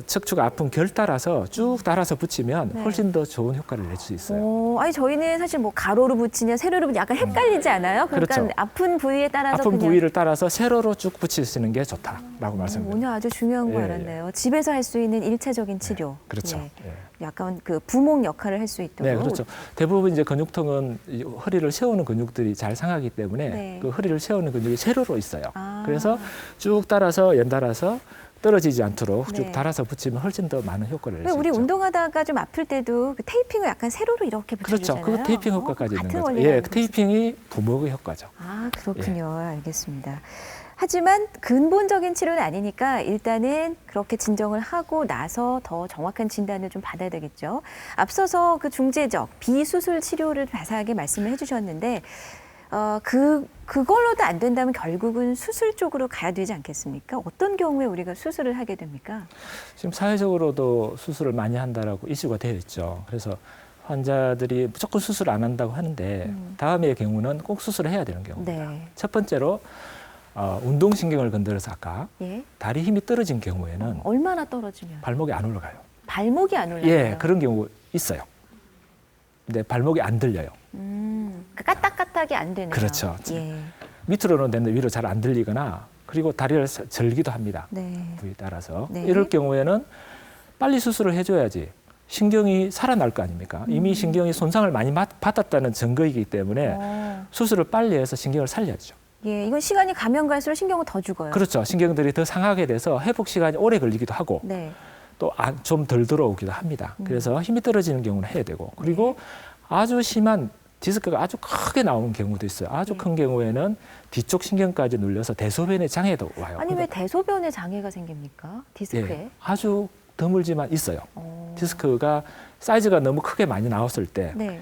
척추가 아픈 결 따라서 쭉 달아서 붙이면 네. 훨씬 더 좋은 효과를 낼 수 있어요. 아니 저희는 사실 뭐 가로로 붙이냐 세로로 붙이냐 약간 헷갈리지 않아요? 그러니까 그렇죠. 아픈 부위에 따라서 아픈 그냥 부위를 따라서 세로로 쭉 붙이시는 게 좋다라고 말씀드립니다. 오늘 아주 중요한 거 예, 알았네요. 집에서 할 수 있는 일차적인 치료. 그렇죠. 예. 예. 약간 그 부목 역할을 할 수 있도록. 네, 그렇죠. 대부분 이제 근육통은 이 허리를 세우는 근육들이 잘 상하기 때문에 네. 그 허리를 세우는 근육이 세로로 있어요. 아. 그래서 쭉 따라서 연달아서 떨어지지 않도록 네. 쭉 달아서 붙이면 훨씬 더 많은 효과를 낼 왜 수 우리 있죠. 운동하다가 좀 아플 때도 그 테이핑을 약간 세로로 이렇게 그렇죠. 붙여주잖아요. 그 테이핑 효과까지 있는 같은 거죠. 원리라는 예, 거죠. 테이핑이 부목의 효과죠. 아, 그렇군요. 알겠습니다. 하지만 근본적인 치료는 아니니까 일단은 그렇게 진정을 하고 나서 더 정확한 진단을 좀 받아야 되겠죠. 앞서서 그 중재적 비수술 치료를 자세하게 말씀을 해주셨는데 그걸로도 안 된다면 결국은 수술 쪽으로 가야 되지 않겠습니까? 어떤 경우에 우리가 수술을 하게 됩니까? 지금 사회적으로도 수술을 많이 한다라고 이슈가 되어 있죠. 그래서 환자들이 무조건 수술 안 한다고 하는데 다음의 경우는 꼭 수술을 해야 되는 경우입니다. 네. 첫 번째로 운동신경을 건드려서 아까 예. 다리 힘이 떨어진 경우에는 얼마나 떨어지면? 발목이 안 올라가요. 발목이 안 올라가요? 예, 그런 경우 있어요. 근데 발목이 안 들려요. 까딱까딱이 안 되네요. 그렇죠. 예. 밑으로는 되는데 위로 잘 안 들리거나 그리고 다리를 절기도 합니다. 네. 부위에 따라서. 네. 이럴 경우에는 빨리 수술을 해줘야지 신경이 살아날 거 아닙니까? 이미 신경이 손상을 많이 받았다는 증거이기 때문에 수술을 빨리 해서 신경을 살려야죠. 예, 이건 시간이 가면 갈수록 신경은 더 죽어요. 그렇죠. 신경들이 더 상하게 돼서 회복 시간이 오래 걸리기도 하고 네. 또 좀 덜 들어오기도 합니다. 그래서 힘이 떨어지는 경우는 해야 되고 그리고 아주 심한 디스크가 아주 크게 나오는 경우도 있어요. 아주 네. 큰 경우에는 뒤쪽 신경까지 눌려서 대소변의 장애도 와요. 아니 왜 대소변에 장애가 생깁니까? 디스크에? 예, 아주 드물지만 있어요. 디스크가 사이즈가 너무 크게 많이 나왔을 때 네.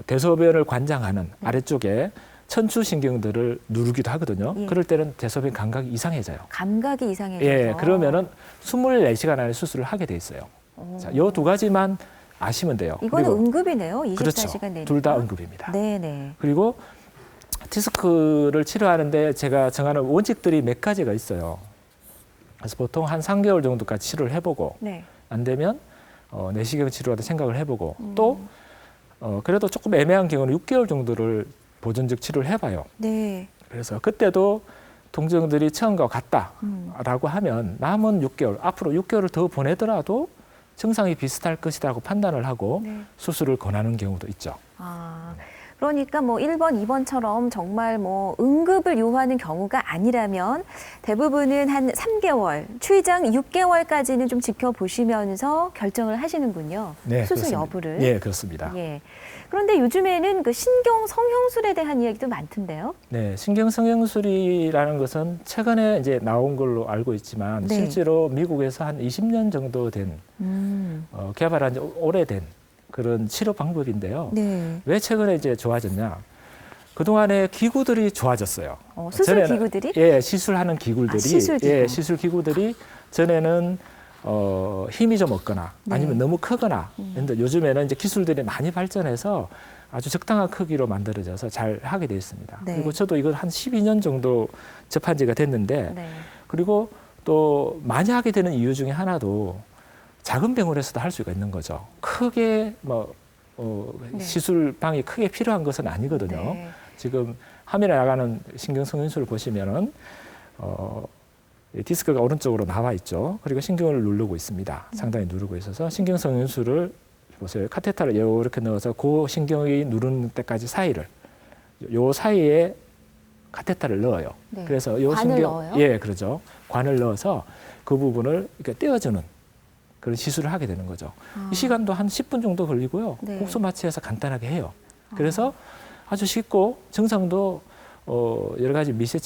대소변을 관장하는 아래쪽에 천추신경들을 누르기도 하거든요. 예. 그럴 때는 대소변 감각이 이상해져요. 감각이 이상해져서. 예, 그러면은 24시간 안에 수술을 하게 돼 있어요. 자, 요 두 가지만 아시면 돼요. 이거는 그리고 응급이네요. 24시간 그렇죠. 내니까. 둘 다 응급입니다. 네네. 그리고 디스크를 치료하는데 제가 정하는 원칙들이 몇 가지가 있어요. 그래서 보통 한 3개월 정도까지 치료를 해보고 네. 안 되면 내시경 치료라도 생각을 해보고 또 그래도 조금 애매한 경우는 6개월 정도를 보존적 치료를 해봐요. 네. 그래서 그때도 동정들이 처음과 같다라고 하면 남은 6개월, 앞으로 6개월을 더 보내더라도 증상이 비슷할 것이라고 판단을 하고 네. 수술을 권하는 경우도 있죠. 아, 그러니까 뭐 1번, 2번처럼 정말 뭐 응급을 요하는 경우가 아니라면 대부분은 한 3개월, 추이장 6개월까지는 좀 지켜보시면서 결정을 하시는군요. 네, 수술 그렇습니다. 여부를. 예, 그렇습니다. 예. 그런데 요즘에는 그 신경 성형술에 대한 이야기도 많던데요. 네, 신경성형술이라는 것은 최근에 이제 나온 걸로 알고 있지만 네. 실제로 미국에서 한 20년 정도 된 개발한 지 오래된 그런 치료 방법인데요. 네. 왜 최근에 이제 좋아졌냐? 그동안에 기구들이 좋아졌어요. 수술 전에는- 기구들이? 예, 시술하는 기구들이 시술 기구. 예, 시술 기구들이 전에는 힘이 좀 없거나 네. 아니면 너무 크거나 근데 요즘에는 이제 기술들이 많이 발전해서 아주 적당한 크기로 만들어져서 잘 하게 돼 있습니다. 네. 그리고 저도 이걸 한 12년 정도 접한 지가 됐는데 네. 그리고 또 많이 하게 되는 이유 중에 하나도 작은 병원에서도 할 수가 있는 거죠. 크게 뭐 네. 시술방이 크게 필요한 것은 아니거든요. 네. 지금 화면에 나가는 신경성형술을 보시면은 이 디스크가 오른쪽으로 나와 있죠. 그리고 신경을 누르고 있습니다. 상당히 누르고 있어서 신경성형술을 보세요. 카테터를 이렇게 넣어서 그 신경이 누르는 때까지 사이를 요 사이에 카테터를 넣어요. 네. 그래서 요 관을 신경 넣어요? 예, 그렇죠. 관을 넣어서 그 부분을 이렇게 떼어주는 그런 시술을 하게 되는 거죠. 이 시간도 한 10분 정도 걸리고요. 네. 국소 마취해서 간단하게 해요. 그래서 아주 쉽고 증상도 여러 가지 미세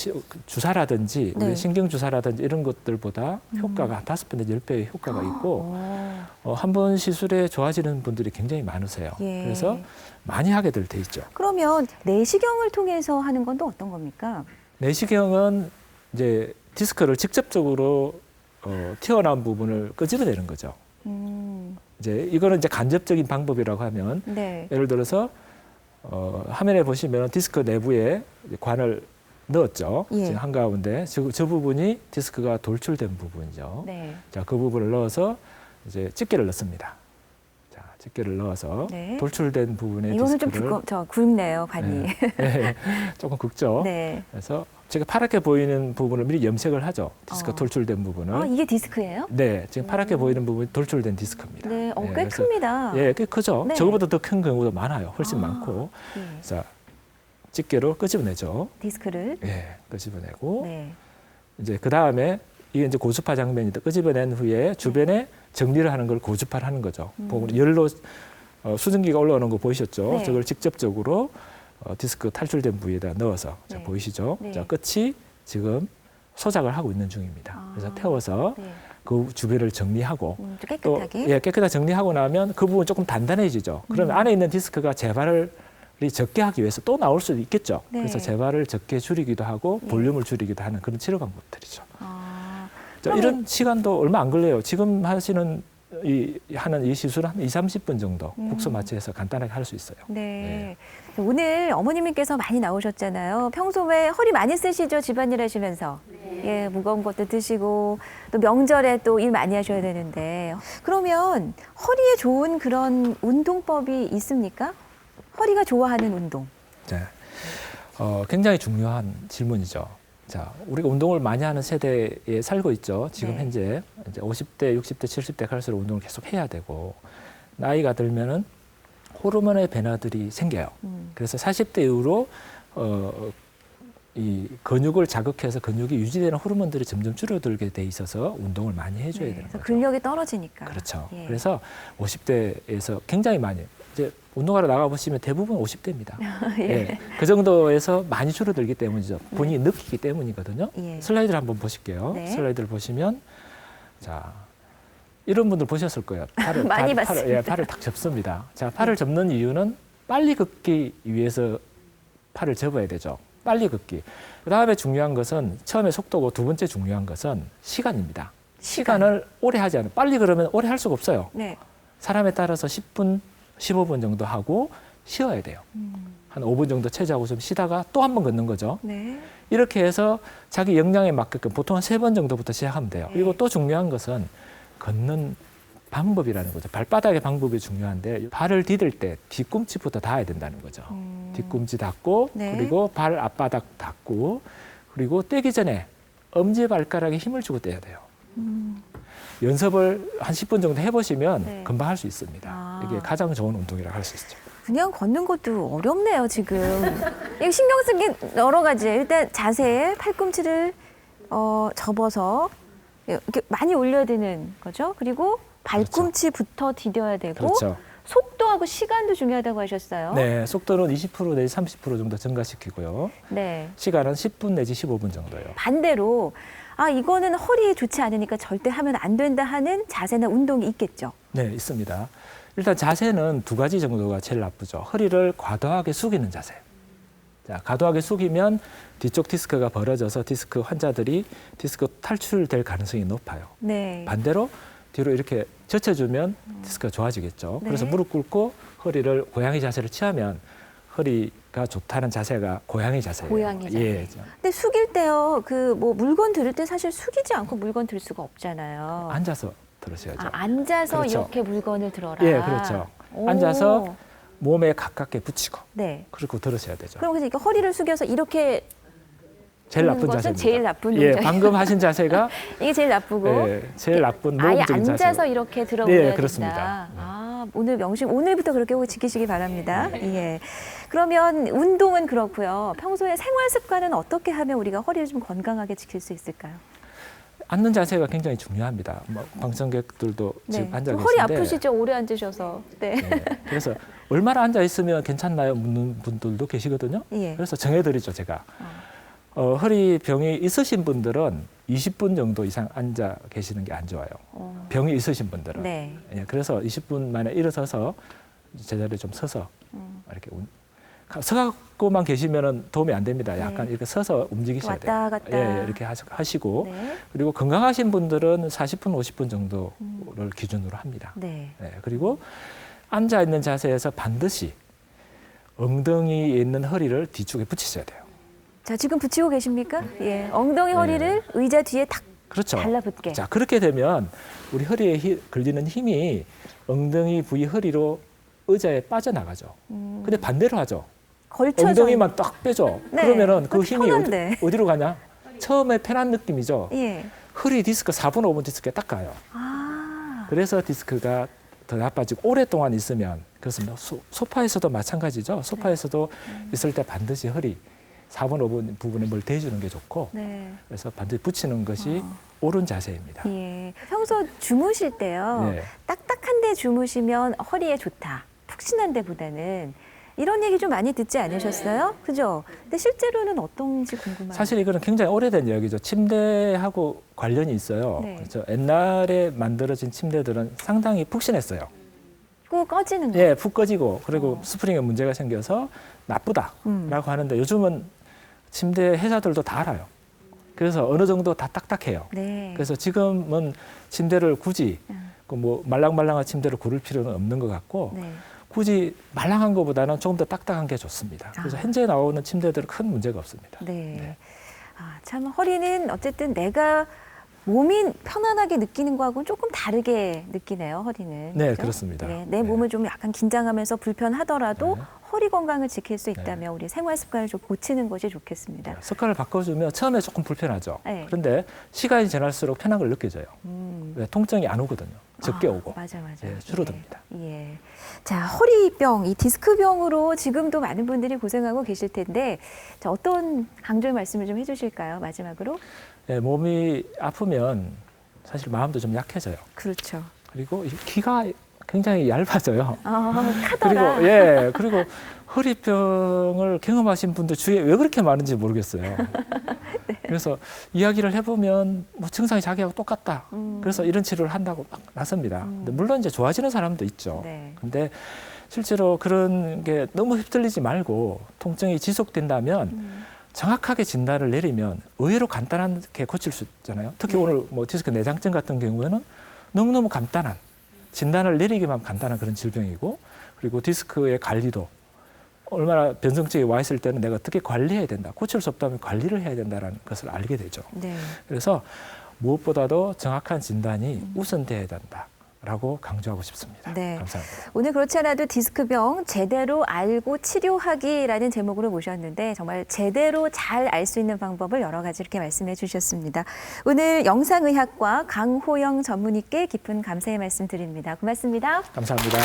주사라든지 네. 우리 신경 주사라든지 이런 것들보다 효과가 한 5배 내지 10배의 효과가 있고 한 번 시술에 좋아지는 분들이 굉장히 많으세요. 예. 그래서 많이 하게들 돼 있죠. 그러면 내시경을 통해서 하는 건 또 어떤 겁니까? 내시경은 이제 디스크를 직접적으로 튀어나온 부분을 끄집어내는 거죠. 이제 이거는 이제 간접적인 방법이라고 하면 네. 예를 들어서 화면에 보시면 디스크 내부에 관을 넣었죠. 예. 지금 한가운데 저 부분이 디스크가 돌출된 부분이죠. 네. 자, 그 부분을 넣어서 이제 집게를 넣습니다. 자, 집게를 넣어서 네. 돌출된 부분에 이거는 좀 디스크를 굵네요, 관이. 네, 조금 굵죠. 네. 그래서 제가 파랗게 보이는 부분을 미리 염색을 하죠. 디스크 돌출된 부분을. 아, 이게 디스크예요? 네, 지금 파랗게 보이는 부분이 돌출된 디스크입니다. 네, 꽤 그래서 큽니다. 예, 꽤 크죠. 네. 저거보다 더 큰 경우도 많아요. 훨씬 많고. 예. 자, 집게로 끄집어내죠. 디스크를. 예, 끄집어내고 네. 이제 그 다음에 이게 이제 고주파 장면이다. 끄집어낸 후에 주변에 정리를 하는 걸 고주파를 하는 거죠. 보면 열로 수증기가 올라오는 거 보이셨죠? 네. 저걸 직접적으로 디스크 탈출된 부위에다 넣어서 자, 네. 보이시죠? 네. 자, 끝이 지금 소작을 하고 있는 중입니다. 그래서 태워서 네. 그 주변을 정리하고 좀 또 깨끗하게. 예, 깨끗하게 정리하고 나면 그 부분 조금 단단해지죠. 그러면 안에 있는 디스크가 재발을 적게 하기 위해서 또 나올 수도 있겠죠. 네. 그래서 재발을 적게 줄이기도 하고 예. 볼륨을 줄이기도 하는 그런 치료 방법들이죠. 아, 자, 이런 시간도 얼마 안 걸려요. 지금 하시는 이 시술은 한 2~30분 정도 국소 마취해서 간단하게 할 수 있어요. 네. 오늘 어머님께서 많이 나오셨잖아요. 평소에 허리 많이 쓰시죠? 집안일 하시면서. 예, 무거운 것도 드시고 또 명절에 또 일 많이 하셔야 되는데 그러면 허리에 좋은 그런 운동법이 있습니까? 허리가 좋아하는 운동. 네. 굉장히 중요한 질문이죠. 자, 우리가 운동을 많이 하는 세대에 살고 있죠. 지금 네. 현재 이제 50대, 60대, 70대 갈수록 운동을 계속 해야 되고 나이가 들면은 호르몬의 변화들이 생겨요. 그래서 40대 이후로 이 근육을 자극해서 근육이 유지되는 호르몬들이 점점 줄어들게 돼 있어서 운동을 많이 해줘야 되는 그래서 거죠. 근력이 떨어지니까. 그렇죠. 예. 그래서 50대에서 굉장히 많이 이제 운동하러 나가 보시면 대부분 50대입니다. 예. 그 정도에서 많이 줄어들기 때문이죠. 본인이 느끼기 때문이거든요. 예. 슬라이드를 한번 보실게요. 네. 슬라이드를 보시면 자 이런 분들 보셨을 거예요. 팔을 많이 팔을, 봤습니다. 예, 팔을 탁 접습니다. 자, 팔을 접는 이유는 빨리 걷기 위해서 팔을 접어야 되죠. 빨리 걷기. 그 다음에 중요한 것은 처음에 속도고 두 번째 중요한 것은 시간입니다. 시간을 오래 하지 않아요. 빨리 그러면 오래 할 수가 없어요. 네. 사람에 따라서 10분, 15분 정도 하고 쉬어야 돼요. 한 5분 정도 체조하고 좀 쉬다가 또 한 번 걷는 거죠. 네. 이렇게 해서 자기 역량에 맞게끔 보통 한 3번 정도부터 시작하면 돼요. 네. 그리고 또 중요한 것은 걷는 방법이라는 거죠. 발바닥의 방법이 중요한데 발을 디딜 때 뒤꿈치부터 닿아야 된다는 거죠. 뒤꿈치 닿고 네. 그리고 발 앞바닥 닿고 그리고 떼기 전에 엄지발가락에 힘을 주고 떼야 돼요. 연습을 한 10분 정도 해보시면 네. 금방 할 수 있습니다. 아. 이게 가장 좋은 운동이라고 할 수 있죠. 그냥 걷는 것도 어렵네요, 지금. 이거 신경 쓴 게 여러 가지. 일단 자세, 팔꿈치를 접어서 이렇게 많이 올려야 되는 거죠. 그리고 발꿈치부터 디뎌야 되고 그렇죠. 속도하고 시간도 중요하다고 하셨어요. 네, 속도는 20% 내지 30% 정도 증가시키고요. 네. 시간은 10분 내지 15분 정도예요. 반대로 이거는 허리에 좋지 않으니까 절대 하면 안 된다 하는 자세나 운동이 있겠죠. 네, 있습니다. 일단 자세는 두 가지 정도가 제일 나쁘죠. 허리를 과도하게 숙이는 자세. 자, 과도하게 숙이면 뒤쪽 디스크가 벌어져서 디스크 환자들이 디스크 탈출될 가능성이 높아요. 네. 반대로 뒤로 이렇게 젖혀주면 디스크가 좋아지겠죠. 네. 그래서 무릎 꿇고 허리를 고양이 자세를 취하면 허리가 좋다는 자세가 고양이 자세예요. 고양이 자세. 예. 근데 숙일 때요, 뭐 물건 들을 때 사실 숙이지 않고 물건 들 수가 없잖아요. 앉아서 들으셔야죠. 앉아서 그렇죠. 이렇게 물건을 들어라. 예, 그렇죠. 오. 앉아서 몸에 가깝게 붙이고 네. 그리고 들으셔야 되죠. 그럼 그래서 이렇게 허리를 숙여서 이렇게 제일 드는 나쁜 것은 자세입니다. 제일 나쁜 예, 동작. 방금 하신 자세가 이게 제일 나쁘고 예, 제일 나쁜 아예 모험적인 자세. 앉아서 이렇게 들어올려야 네, 그렇습니다. 된다. 오늘 명심 오늘부터 그렇게 꼭 지키시기 바랍니다. 예. 그러면 운동은 그렇고요. 평소에 생활 습관은 어떻게 하면 우리가 허리를 좀 건강하게 지킬 수 있을까요? 앉는 자세가 굉장히 중요합니다. 방청객들도 지금 앉아 계신데 허리 아프시죠? 오래 앉으셔서. 네. 네, 그래서 얼마나 앉아 있으면 괜찮나요? 묻는 분들도 계시거든요. 예. 그래서 정해드리죠, 제가. 허리 병이 있으신 분들은 20분 정도 이상 앉아 계시는 게 안 좋아요. 병이 있으신 분들은. 네. 예, 그래서 20분 만에 일어서서 제자리에 좀 서서 이렇게 서갖고만 계시면은 도움이 안 됩니다. 약간 이렇게 서서 움직이셔야 돼요. 왔다 갔다. 예, 이렇게 하시고 네. 그리고 건강하신 분들은 40분, 50분 정도를 기준으로 합니다. 네. 네, 그리고 앉아 있는 자세에서 반드시 엉덩이에 있는 허리를 뒤쪽에 붙이셔야 돼요. 자, 지금 붙이고 계십니까? 예. 엉덩이 허리를 의자 뒤에 탁 그렇죠. 달라붙게. 자, 그렇게 되면 우리 허리에 걸리는 힘이 엉덩이 부위 허리로 의자에 빠져나가죠. 근데 반대로 하죠. 걸쳐져. 엉덩이만 딱 빼죠. 네, 그러면은 그 그거 힘이 편한데. 어디로 가냐? 처음에 편한 느낌이죠. 예. 허리 디스크 4분, 5분 디스크에 딱 가요. 그래서 디스크가 더 나빠지고 오랫동안 있으면 그렇습니다. 소파에서도 마찬가지죠. 소파에서도 있을 때 반드시 허리 4분, 5분 부분에 뭘 대주는 게 좋고 네. 그래서 반드시 붙이는 것이 옳은 자세입니다. 예. 평소 주무실 때요. 네. 딱딱한 데 주무시면 허리에 좋다. 푹신한 데보다는 이런 얘기 좀 많이 듣지 않으셨어요? 그죠? 근데 실제로는 어떤지 궁금해요. 사실 이거는 굉장히 오래된 이야기죠. 침대하고 관련이 있어요. 네. 그렇죠. 옛날에 만들어진 침대들은 상당히 푹신했어요. 꾹 꺼지는 거. 예, 푹 꺼지고 그리고 스프링에 문제가 생겨서 나쁘다라고 하는데 요즘은 침대 회사들도 다 알아요. 그래서 어느 정도 다 딱딱해요. 네. 그래서 지금은 침대를 굳이 그 뭐 말랑말랑한 침대를 고를 필요는 없는 것 같고 네. 굳이 말랑한 것보다는 조금 더 딱딱한 게 좋습니다. 그래서 현재 나오는 침대들은 큰 문제가 없습니다. 네. 참 허리는 어쨌든 내가 몸이 편안하게 느끼는 거하고는 조금 다르게 느끼네요, 허리는. 네, 그죠? 그렇습니다. 네, 내 네. 몸을 좀 약간 긴장하면서 불편하더라도 네. 허리 건강을 지킬 수 있다면 우리 생활 습관을 좀 고치는 것이 좋겠습니다. 습관을 바꿔주면 처음에 조금 불편하죠. 네. 그런데 시간이 지날수록 편한 걸 느껴져요. 왜 통증이 안 오거든요. 적게 오고. 맞아. 예, 줄어듭니다. 예. 자, 허리병, 이 디스크병으로 지금도 많은 분들이 고생하고 계실 텐데, 자, 어떤 강조의 말씀을 좀 해주실까요? 마지막으로. 예, 몸이 아프면 사실 마음도 좀 약해져요. 그렇죠. 그리고 기가 굉장히 얇아져요. 카더라. 그리고 허리병을 경험하신 분들 주위에 왜 그렇게 많은지 모르겠어요. 네. 그래서 이야기를 해보면 뭐 증상이 자기하고 똑같다. 그래서 이런 치료를 한다고 막 나섭니다. 근데 물론 이제 좋아지는 사람도 있죠. 네. 근데 실제로 그런 게 너무 휩쓸리지 말고 통증이 지속된다면 정확하게 진단을 내리면 의외로 간단하게 고칠 수 있잖아요. 특히 오늘 뭐 디스크 내장증 같은 경우에는 너무너무 간단한 진단을 내리기만 간단한 그런 질병이고 그리고 디스크의 관리도 얼마나 변성증이 와 있을 때는 내가 어떻게 관리해야 된다. 고칠 수 없다면 관리를 해야 된다는 것을 알게 되죠. 네. 그래서 무엇보다도 정확한 진단이 우선돼야 된다라고 강조하고 싶습니다. 네. 감사합니다. 오늘 그렇지 않아도 디스크병 제대로 알고 치료하기라는 제목으로 모셨는데 정말 제대로 잘 알 수 있는 방법을 여러 가지 이렇게 말씀해 주셨습니다. 오늘 영상의학과 강호영 전문의께 깊은 감사의 말씀 드립니다. 고맙습니다. 감사합니다.